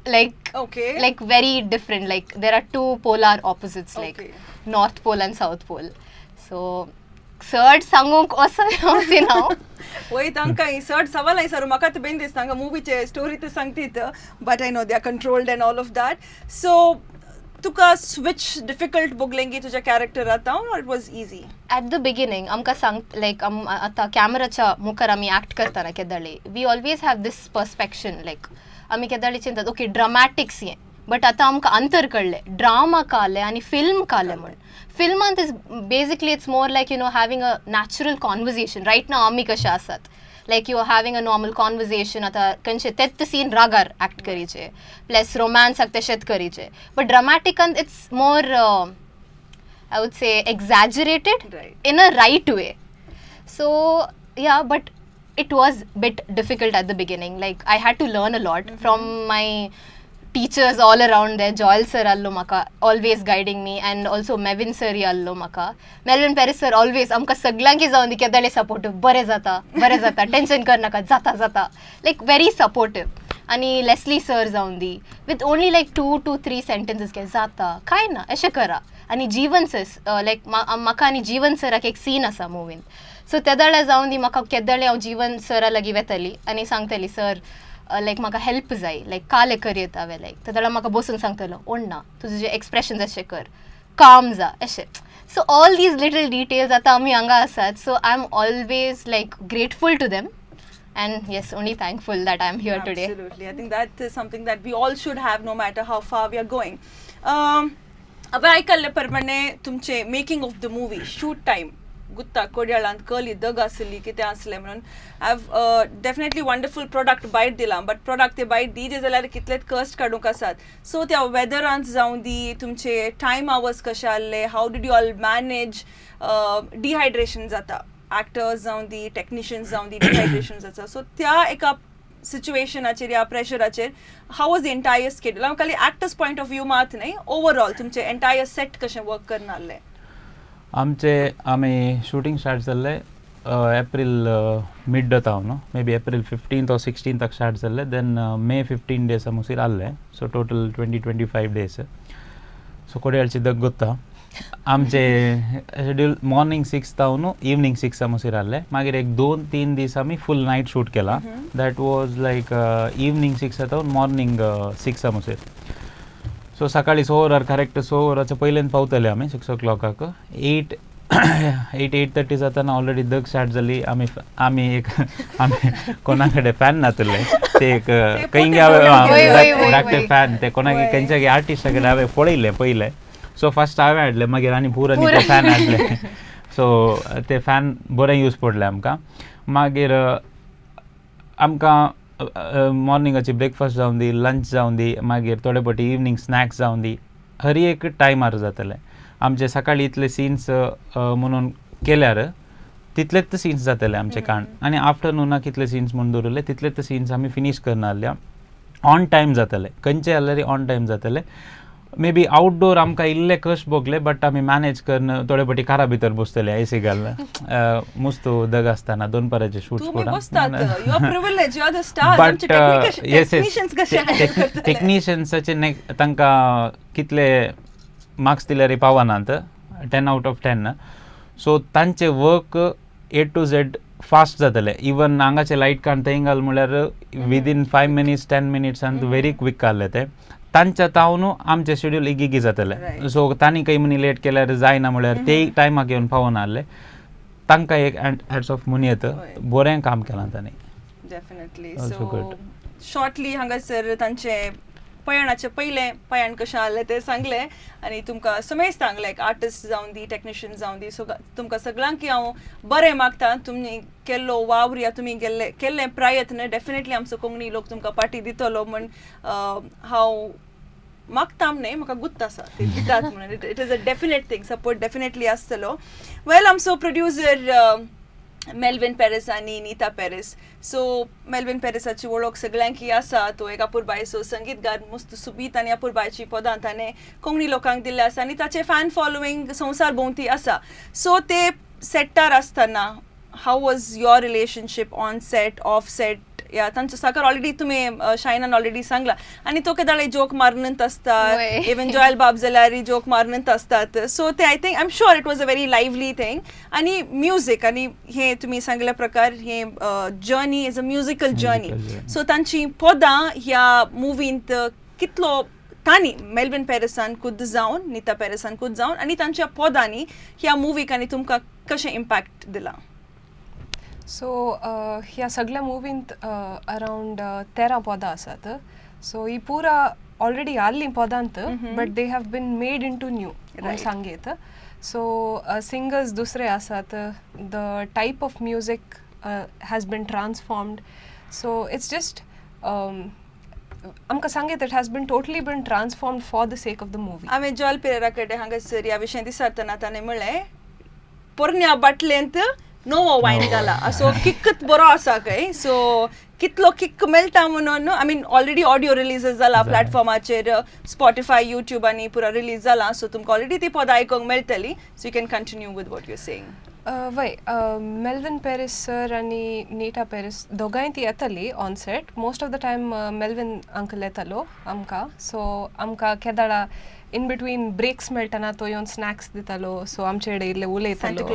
S4: Like very different. Like there are two polar opposites, like North Pole and South Pole. So सर्ट सांगूंक अशें नाव
S2: वय तांकां सर्ट सवाल I sir म्हाका bin दिसता तांकां मुवीचे स्टोरी ते सांगतीत but I know they are controlled and all of that so तुका स्विच डिफिकल्ट बोगलेंगी तुझ्या कॅरेक्टर आता और it was easy?
S4: At the beginning आमकां सांग लायक आतां कॅमेराच्या मुखार आमी ऍक्ट करतना केदाळी we always have this perspective like आमी केदाळी चिंतात ओके ड्रामॅटिक्स हें बट आतां आमकां अंतर कळ्ळें ड्रामा काले आनी फिल्म काले म्हण फिल्मांत is basically it's more like you know having a natural conversation right नाव आमी कशे आसात like you are having a normal conversation आतां खंयचे तेच सीन रागार ऍक्ट करीचे प्लस रोमॅन्साक तशेंच करीचे बट ड्रामॅटिकांत it's more I would say exaggerated in a right way. So yeah, but it was bit difficult at the beginning. Like I had to learn a lot from my teachers all around there. Joel sir allo maka always guiding me and also Mevin sir allo maka. Melvin Paris sir always amka saglanki जाऊन दी केदाळे supportive बरे जाता tension कर नका जाता like very supportive. आणि Leslie sir जाऊन दी with only like 2 to 3 sentences के जाता काय ना अशें करा आनी जीवन सर लायक म्हाका आनी जीवन सराक एक सीन आसा मुवीन सो तेदाळे जावन दी म्हाका केदाळे हांव जीवन सरा लागीं वेतली आनी सांगतली सर लायक म्हाका हेल्प जाय लायक काले करीत हांवें लायक तेदाळे म्हाका बसून सांगतलो ओडना तुजे जे एक्सप्रेशन्स अशें कर काम जा अशें so all these little details आतां आमी हांगा आसात so I am always like grateful to them and yes only thankful that I am here today.
S2: Absolutely, I think that is something that we all should have no matter how far we are going. अब आयकल्ले प्रमाणे तुमचे making of the movie shoot time गुत्ता कोड्याळांत कली दग आसली कितें आसलें म्हणून have definitely wonderful product bite दिला बट प्रोडक्ट ते बायट दिजे जाल्यार कितलेच कस्ट काडूंक आसात सो त्या वेदरांत जावं दी तुमचे टायम आवर्स कशे आसले how did you all manage dehydration जाता एक्टर्स जावं दी टेक्निशियन्स जावं दी डिहायड्रेशन जाता सो त्या एका सिच्युएशनाचेर या प्रेशराचेर how was the entire schedule हांव खाली एक्टर्स पॉयंट ऑफ व्यू मात न्ही ओवरऑल तुमचे एंटायर सेट कशें वर्क करना आसलें
S3: आमी शूटिंग स्टार्ट जाल्ले एप्रील मिड जाता न्हू may be April 15th or 16th start जाल्ले देन मे 15 days मुसीर आसले सो टोटल 20-25 days सो कोड्याळची दग गोत्ता आमचे शेड्यूल मॉर्निंग 6 न्हू इवनिंग 6 मुसीर आसले मागीर एक 2-3 दीस आमी फूल नायट शूट केला दॅट वॉज लायक इवनिंग 6 तावन मॉर्निंग 6 मुसीर सो सकाळी 6 वरार करेक्ट 6 वराच्या पयलेन पावतले आमी 6 o'clock 8:30 जाताना ऑलरेडी दग स्टार्ट जाली आमी कोणा कडेन फॅन नातले ते एक खंय धाकटे फॅन ते कोणाक खंयच्या आर्टिस्टा कडेन हांवें पळयले पयले सो फर्स्ट हांवें हाडले मागीर आनी पुरानी ते फॅन हाडले सो ते फॅन बरें यूज पडले आमकां मागीर आमकां मॉर्निंगाची ब्रेकफास्ट जावन दी लंच जावन दी मागीर थोडे फावटी इवनिंग स्नॅक्स जावन दी हर एक टायमार जातले आमचे सकाळी इतले सीन्स म्हणून केल्यार तितलेच सीन्स जातले आमचे काण आनी आफ्टरनुनाक कितले सीन्स म्हणून दवरले तितलेच सीन्स आमी फिनीश करना जाल्या ऑन टायम जातले खंयचे जाल्यार ऑन टायम जातले मे बी आउटडोर आमकां इल्ले कश्ट भोगले बट आमी मॅनेज करन थोडे फावटी कारा भितर बसतले एसी घालून मुस्त दग आसतना 2 पराचे शूट बट येस टेक्निशियन्साचे तांकां कितले मार्क्स दिल्यार पावनात 10 out of 10 सो तांचे work A to Z fast जातले इवन हांगाचे लायट काण थंय घाल म्हळ्यार within 5 minutes 10 minutes very quick काडले ते तांच्या तावनू आमचे शेड्यूल इगी जातले सो तांणी काही मनी लेट केल्यार जायना म्हळ्यार ते टायमाक येवन पावना आसले तांकां एक हॅट्स ऑफ म्हणून येता बरें काम केलां तांणी
S2: डेफिनेटली सो शॉर्टली हांगासर तांचे पयणाचे पयले पयाण कशें आसलें तें सांगलें आनी तुमकां समेज सांगलें एक आर्टिस्ट जावन दी टेक्निशियन जावन दी सो तुमकां सगळ्यांक हांव बरें मागता तुमी केल्लो वावर या तुमी केल्ले प्रयत्न डेफिनेटली आमचो कोंकणी लोक तुमकां पाटी दितलो म्हण हांव मागता न्ही म्हाका गुत्त आसा ते दितात म्हणून it is a definite thing support definitely आसतलो वेल आमचो प्रोड्युसर मेल्विन पॅरिस आनी नीता पॅरिस सो मेल्विन पॅरिसाची वळख सगळ्यांक आसा तो एक अपुरबाय सो संगीतकार मस्त सुबीत आनी अपुरबायची पदां ताणें कोंकणी लोकांक दिल्ले आसा आनी ताचें फॅन फॉलोईंग संवसार भोंवती आसा सो ते सेटार आसतना how was your relationship on set of set या तांचो साकर ऑलरेडी तुम्ही शायनान ऑलरेडी सांगला आनी तो केदाळे जोक मारनंत आसता इवन जॉयल बाब जाल्यार जोक मारनंत आसतात सो ते I think I am sure it was a very lively thing आनी म्युझिक आनी हे तुम्ही सांगल्या प्रकार हे journey is a musical journey so तांची पदां ह्या मुवींत कितलो तांणी मेल्विन पेरिसान खुद जावन नीता पेरिसान खुद जावन आनी तांच्या पदांनी ह्या मुवीक आनी तुमकां कशें इम्पॅक्ट दिला.
S5: सो ह्या सगळ्या मुवींत अरावंड 13 पदां आसात. सो ही पुरा ऑलरेडी आल्लीं पदांत but they have been made into new म्हणून सांगेत. सो सिंगर्स दुसरे आसात. The type of music has been transformed. So it's just आमकां सांगेत it has been totally been transformed for the sake of the movie.
S2: हांवें Joel Pereira कडेन हांगासर ह्या विशयां दिसतना ताणें म्हणलें पोरण्या बाटलेंत नवो वायन घाला असो किक्कत बरो आसा खंय. सो कितलो किक्क मेळटा म्हणून I mean already audio release जाला प्लॅटफॉर्माचेर स्पॉटिफाय यूट्यूब आनी पुरा रिलीज जाला. सो तुमकां ऑलरेडी ती पदां आयकूंक मेळटली. So you can continue with what you saying.
S5: वय मेल्विन पेरीस सर आनी नीटा पेरीस दोगांय ती येताली on set. Most of the time Melvin uncle येतालो आमकां. सो आमकां केदाळा इन बिटवीन ब्रेक्स मेळटना तो येवन स्नॅक्स दितालो. सो आमचे कडेन इल्ले उलयतालो.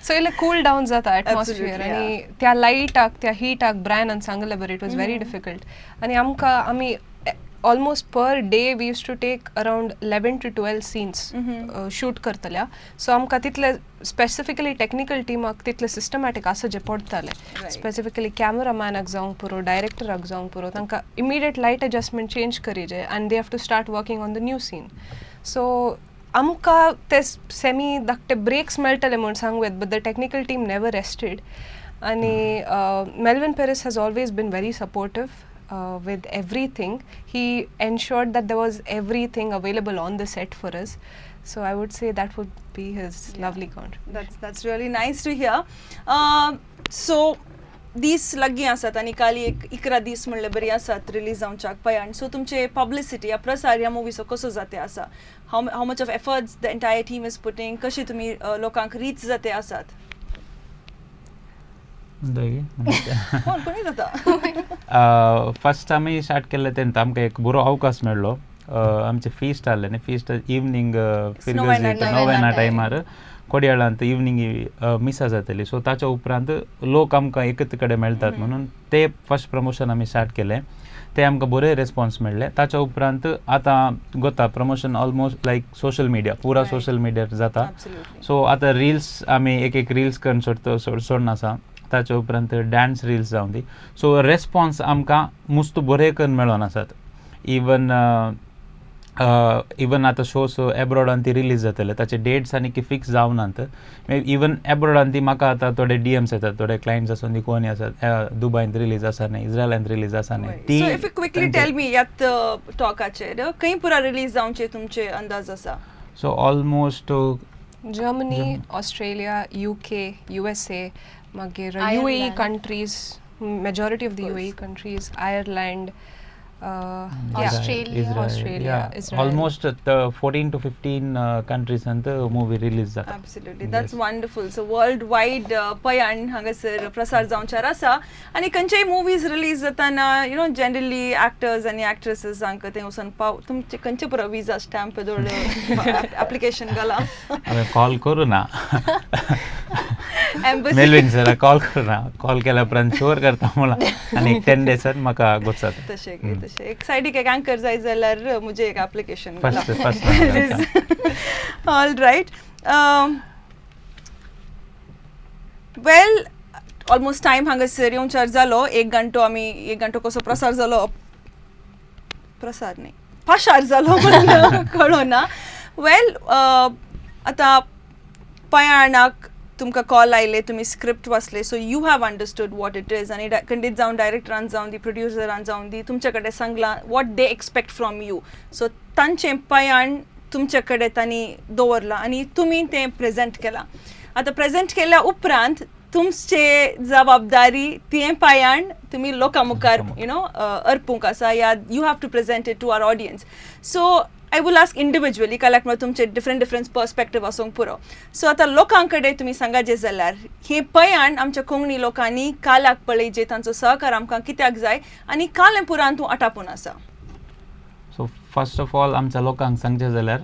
S5: सो इल्ले कूल डावन जाता एटमॉस्फियर. आनी त्या लायटाक त्या हिटाक ब्रायनान सांगलें बरें इट वॉज व्हेरी डिफिकल्ट. आनी आमी almost per day we use to take around 11 to 12 scenes shoot करतल्या. सो आमकां तितले स्पेसिफिकली टेक्निकल टिमाक तितले सिस्टमॅटीक आसचे पडटाले. स्पेसिफिकली कॅमेरामॅनाक जावंक पुरो डायरेक्टराक जावंक पुरो तांकां इमिडिएट लायट एडजस्टमेंट चेंज करीजे आनी they have to start working on the new scene. So आमकां ते सेमी धाकटे ब्रेक्स मेळटले म्हूण सांगूत but the technical team never rested. आनी Melvin Peris has always been very supportive with everything. He ensured that there was everything available on the set for us. So I would say that would be his lovely contribution.
S2: That's really nice to hear. So दीस लागीं आसात आनी काल एक 11 दीस म्हणले बरी आसात release जावच्याक पयान. So तुमचे publicity या प्रसार ह्या मुवीचो कसो जाते आसा? How much of efforts the entire team is putting? कशी तुमी लोकांक रीच जाते आसात? कोणी जाता?
S3: फर्स्ट आमी स्टार्ट केल्ले तेन्ना आमकां एक बरो अवकाश मेळ्ळो. आमचे फीस्ट आहले न्ही. फीस्ट इवनिंग नोवेना टायमार कोडयाळांत इवनिंग मिसा जातली. सो ताच्या उपरांत लोक आमकां एकच कडेन मेळटात म्हणून ते फर्स्ट प्रमोशन आमी स्टार्ट केलें. ते आमकां बरे रेस्पॉन्स मेळ्ळे. ताच्या उपरांत आतां गोता प्रमोशन ऑलमोस्ट लायक सोशल मिडिया पुरा सोशल मिडियार जाता. सो आतां रिल्स आमी एक रिल्स करून सोडून आसा. ताच्या उपरांत डान्स रिल्स जावन दी. सो रेस्पॉन्स आमकां मस्त बरे करून मेळोन आसात. इवन आतां शोज एब्रॉडान ती रिलीज जातले ताचे डेट्स आनी की फिक्स जावनात. इवन एब्रॉडान ती म्हाका आतां थोडे डीएम्स येतात. थोडे क्लायंट्स आसून ती कोणी आसात दुबयंत रिलीज आसा न्ही इज्रायलांत रिलीज आसा न्ही ती.
S2: So if you quickly tell me यात टॉकाचेर खंय पुरा रिलीज जावचे तुमचे अंदाज आसा?
S3: So almost
S5: Germany, Australia, UK, USA, मागीर UAE countries, majority of the UAE countries, Ireland,
S4: Australia,
S5: Israel.
S3: Almost 14 to 15 countries and the movie release जाता.
S2: Absolutely, that's wonderful. So worldwide पयान हांगासर प्रसार जावंचार आसा आनी खंयच्याय मुवीज रिलीज जाताना जनरली एक्टर्स आनी एक्ट्रेसीस हांकां थंय वचून तुमचे खंयचे पुरो विजा स्टॅम्प दवरलो एप्लिकेशन घाला?
S3: हांवें कॉल करूं ना.
S2: मेल्विन
S3: सर कॉल करूं ना. कॉल केल्या उपरांत शोर करता म्हणून आनी 10 डेजात म्हाका गोचात.
S2: तशें एक सायडीक एक अँकर जाय जाल्यार मुझे एक एप्लिकेशन ऑल रायट. वेल ऑलमोस्ट टायम हांगासर येवचार जालो. 1 घंटो कसो प्रसार जालो पाशार जालो कळोना. वेल आतां पयानाक तुमकां कॉल आयले तुमी स्क्रिप्ट वाचले. So you have understood what it is आनी खंडीत जावन डायरेक्टरान जावन दी प्रोड्युसरान जावन दी तुमचे कडेन सांगलां what they expect from you. So तांचें पयान तुमचे कडेन तांणी दवरलां आनी तुमी तें प्रेजेंट केलां. आतां प्रेजेंट केल्या उपरांत तुमचे जबाबदारी तें पयान तुमी लोकां मुखार अर्पूंक आसा या you have to present it to our audience. So I will ask individually काल्याक म्हळ्यार तुमचे डिफरंट पर्स्पेक्टीव आसूंक पुरो. सो आतां लोकां कडेन तुमी सांगाचे जाल्यार हे पयान आमच्या कोंकणी लोकांनी काल्याक पळयचे तांचो सहकार आमकां कित्याक जाय आनी कालें पुरान तूं आटापून आसा?
S3: सो फर्स्ट ऑफ ऑल आमच्या लोकांक सांगचे जाल्यार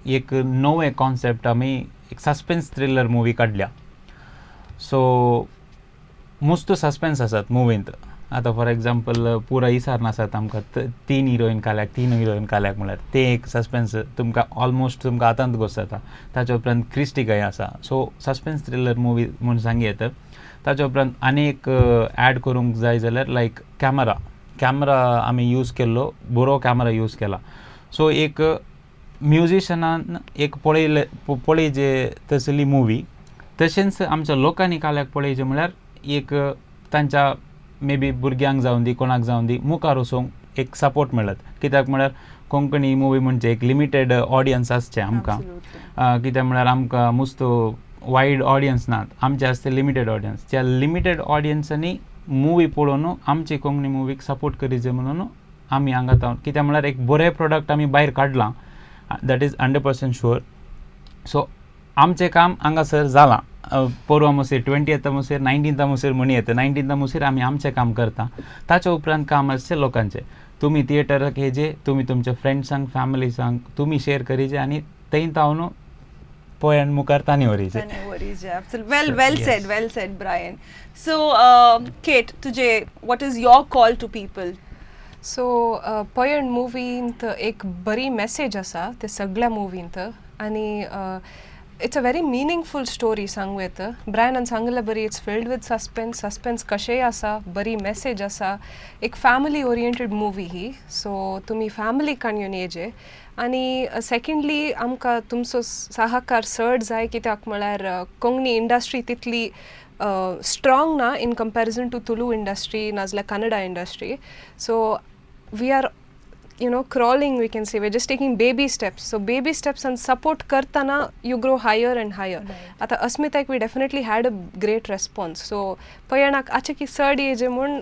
S3: एक नवे कॉन्सेप्ट आमी एक सस्पेन्स थ्रिलर मुवी काडल्या. सो मस्त सस्पेन्स आसात मुवींत. आतां फॉर एग्जाम्पल पुरो इसार नासात आमकां 3 हिरोईन काल्याक 3 हिरोईन काल्याक म्हळ्यार ते एक सस्पेन्स तुमकां ऑलमोस्ट तुमकां आतांत घोस्त जाता. ताच्या उपरांत क्रिस्टिकय आसा, सो सस्पेन्स थ्रिलर मुवी म्हूण सांगी येता. ताच्या उपरांत आनी एक ॲड करूंक जाय जाल्यार लायक कॅमरा आमी यूज केल्लो, बरो कॅमरा यूज केला. सो एक म्युजिशनान एक पळयजे तसली मुवी, तशेंच आमच्या लोकांनी काल्याक पळयचे म्हळ्यार एक तांच्या मे बी भुरग्यांक जावं दी कोणाक जावं दी मुखार वचोंक एक सपोर्ट मेळत. कित्याक म्हळ्यार कोंकणी मुवी म्हणजे एक लिमिटेड ऑडियन्स आसचें आमकां, कित्याक म्हळ्यार आमकां मुस्तो वायड ऑडियन्स नात, आमचे आसता लिमिटेड ऑडियन्स. त्या लिमिटेड ऑडियन्सांनी मुवी पळोवन आमची कोंकणी मुवीक सपोर्ट करीचे म्हणून आमी हांगा कित्याक म्हळ्यार एक बरें प्रोडक्ट आमी भायर काडलां, दॅट इज 100% शुअर. सो आमचें काम हांगासर जालां. परवा मुसेर 20th मुसेर 19th मुसेर म्हणी येता, 19th मुसेर आमी आमचें काम करता. ताच्या उपरांत काम आसचें लोकांचें. तुमी थिएटराक येजे, तुमी तुमच्या फ्रेंड्सांक फॅमिलीसांक तुमी शेअर करीचे आनी थंय तावन पळोवन मुखार तांणी व्हरीचे.
S2: well said Brian. So Kate, तुजे what is your call to people?
S5: So पयण मुवींत एक बरी मेसेज आसा ते सगळ्या मुवींत, आनी it's a very meaningful story सांगूं येता. ब्रायनान सांगलें बरी, इट्स फिल्ड विथ सस्पेन्स कशेंय आसा, बरी मेसेज आसा, एक फॅमिली ओरिएंटेड मुवी ही. सो तुमी फॅमिलीक घेवन येजे. आनी सेकंडली आमकां तुमचो सहकार चड जाय, कित्याक म्हळ्यार कोंकणी इंडस्ट्री तितली स्ट्रॉंग ना in comparison to Tulu industry नाजाल्यार Kannada industry. So we are crawling, we can say we're just taking baby steps. So baby steps and support kartana you grow higher and higher. Ata Asmitaik we definitely had a great response. So payanak achaki third age mun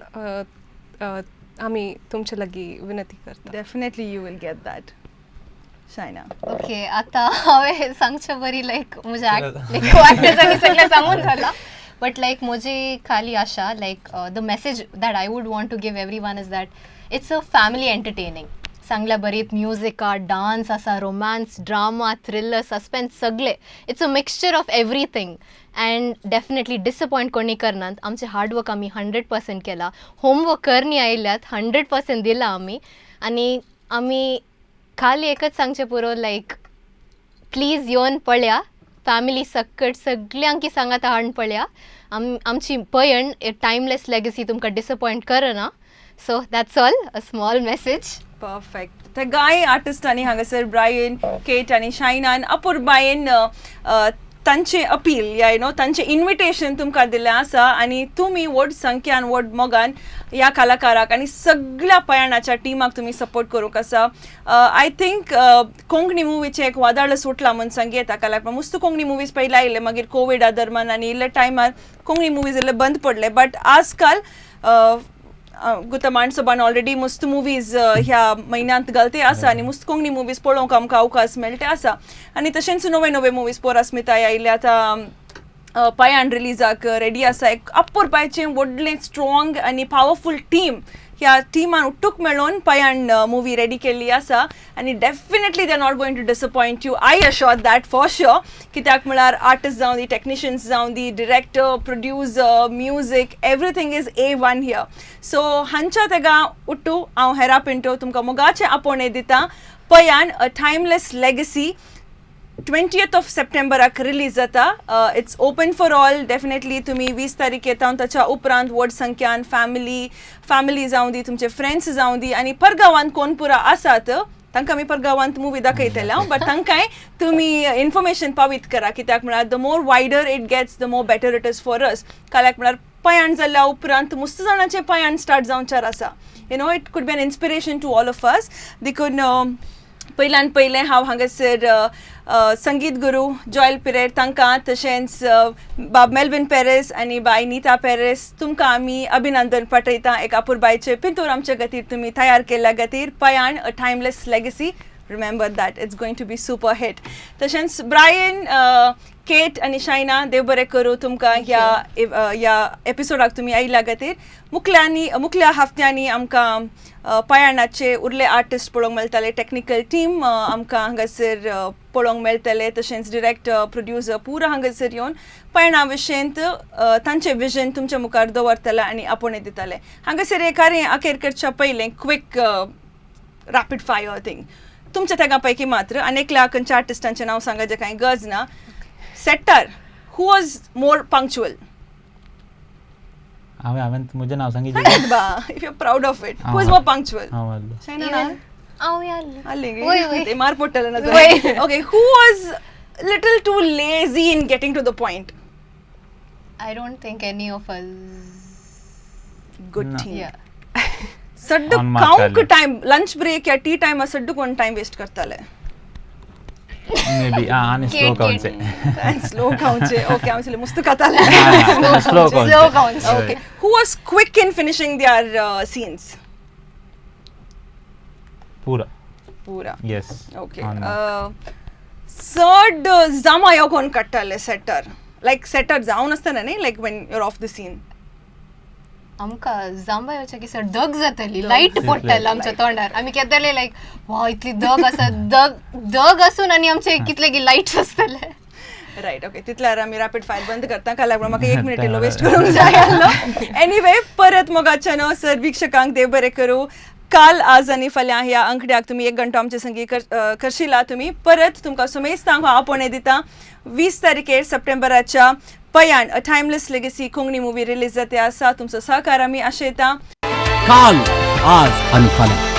S5: ami tumche lagi vinati karta.
S2: Definitely you will get that. Shaina.
S4: Okay, आता हांवें सांगचें बरी लायक म्हज्या लायक वाटण्याचा सगळें सांगून जाला. But like म्हजी खाली आशा like the message that I would want to give everyone is that it's a family entertaining. सांगल्या बरीत म्युझिक डान्स आसा, रोमॅन्स, ड्रामा, थ्रिलर, सस्पेन्स सगळे. It's a mixture of everything and definitely disappoint कोणी करनात. आमचे hard work आमी 100% केला. Homework करनी आयल्यात 100% दिला आमी. आनी आमी खाली एकच सांगचें पुरो लायक प्लीज येवन पळया, फॅमिली सकट सगळ्यांकी सांगात हाडून पळया. आमची पयण टायमलेस लेगसी तुमकां डिसअपॉयंट करना. So that's all, a small message.
S2: Perfect. ते गाय आर्टिस्टांनी हांगासर ब्रायन, केट आनी शायनान अपुर्बायेन तांचे अपील या तांचे इन्विटेशन तुमकां दिल्लें आसा आनी तुमी व्हड संख्यान व्हड मोगान ह्या कलाकाराक आनी सगळ्या पयणाच्या टिमाक तुमी सपोर्ट करूंक आसा. आय थिंक कोंकणी मुवीचें एक वादळ सुटलां म्हूण सांगी येता. कलाकार मस्त कोंकणी मुवीज पयला आयले, मागीर कोविडा दरम्यान आनी इल्ल्या टायमार कोंकणी मुवीज इल्ले बंद पडले. बट आजकाल गुता माणसोबान ऑलरेडी मस्त मुवीज ह्या म्हयन्यांत घालते आसा आनी मस्त कोंकणी मुवीज पळोवंक आमकां अवकाश मेळटे आसा. आनी तशेंच नवे नवे मुवीज पोरस्मिताय आयले. आतां पायान रिलीजाक रेडी आसा. एक अपुरबायचें व्हडलें स्ट्रॉंग आनी पावरफूल टीम, ह्या टिमान उट्टूक मेळून पायान मुवी रेडी केल्ली आसा. आनी definitely they are not going to disappoint you, I assure that for sure. कित्याक म्हळ्यार आर्टिस्ट जावं दी, टेक्निशियन्स जावं दी, director, producer, music, everything is A1 here. So हांच्या तेगा उट्टू हांव हेरा पिंटो तुमकां मोगाचें आपोवणें दिता. Payan a timeless legacy 20th of September release जाता. It's open for all. Definitely तुमी 20 तारीख येता. ताच्या उपरांत व्हड संख्यान फॅमिली जावं दी, तुमचे फ्रेंड्स जावं दी आनी परगांवांत कोण पुरा आसात तांकां आमी परगांवांत मुवी दाखयतले. बट तांकांय तुमी इन्फॉर्मेशन पावीत करा, कित्याक म्हळ्यार the more wider it gets the more better it is for us. काल्याक म्हळ्यार पयान जाल्ल्या उपरांत मुस्त जाणांचें पयान स्टार्ट जावचार आसा. It could be an inspiration to all of us. देखून पयल्यान पयलें हांव हांगासर संगीत गुरू जॉयल पिरेर तांकां, तशेंच बाब मेल्विन पेरेस आनी बाय नीता पेरेस तुमकां आमी अभिनंदन पाठयता. एक अपुरबायचे पिंतूर आमचे खातीर तुमी तयार केल्ल्या खातीर. Payan a timeless legacy. Remember that it's going to be super hit. तशेंच ब्रायन, केट आनी शायना देव बरें करूं तुमकां ह्या एपिसोडाक तुमी आयिल्ल्या खातीर. मुखल्या हफ्त्यांनी आमकां पयानाचे उरले आर्टिस्ट पळोवंक मेळटाले. टेक्निकल टीम आमकां हांगासर पळोवंक मेळटले तशेंच डिरेक्टर प्रोड्युसर पुरो हांगासर येवन पयणा विशयंत तांचें विजन तुमच्या मुखार दवरतले आनी आपोवणे दितले. हांगासर एकारें अखेर करच्या पयलें क्विक रॅपीड फायर थिंग तुमच्या तेगा पैकी मात्र आनेकल्या खंयच्या आर्टिस्टांचें नांव सांगाचें कांय गरज ना. सेटर हू वॉज मोर पंक्च्युअल?
S3: हांवें म्हजें नांव सांगितलें
S2: बा if you are proud of it who was more punctual? शायना ना ते मार पडटले ना. Okay, who was little too lazy in getting to the point?
S4: I don't think any of us.
S2: Good thing.
S4: Yeah.
S2: सड्डू
S3: On mark
S2: काउंक
S3: जाले.
S2: Time lunch break या टी टाइम सड्डू कोण टाइम वेस्ट करताले?
S3: मे बी आनी slow count
S2: slow काउंटचे. Okay, हांव मस्त काताले.
S3: Slow
S4: Slow counts.
S2: Okay, who was quick in finishing their scenes?
S3: पूरा
S2: Pura.
S3: Yes
S2: Okay. Third zama yo कोण काडटाले? सेटर. Like setter जावन आसतना न्ही, like when you're off the scene.
S4: आमकां जांबा येवचे की सर दग जातली, लायट पडटली आमच्या तोंडार. आमी केताले लायक वा इतली दग आसा, दग असून आनी आमचे कितले की लायट्स आसतले.
S2: रायट. ओके, तितल्यार आमी रॅपीड फायर बंद करता. का लागून म्हाका 1 मिनिट इल्लो वेस्ट करूंक जाय आसलो. एनीवे, परत मोगाच्यान सर विक्षकांक देव बरें करूं. काल, आज आनी फाल्यां ह्या अंकड्याक तुमी 1 घंटो आमचे संगी करशिला. तुमी परत तुमकां सुमेस्तांक हांव आपोवणे दिता. 20 तारखेर सप्टेंबराच्या पयान a timeless legacy Konkani movie release जाते आसा. तुमचो सहकार आमी आशेता.
S1: काल, आज आणि फाल्यां.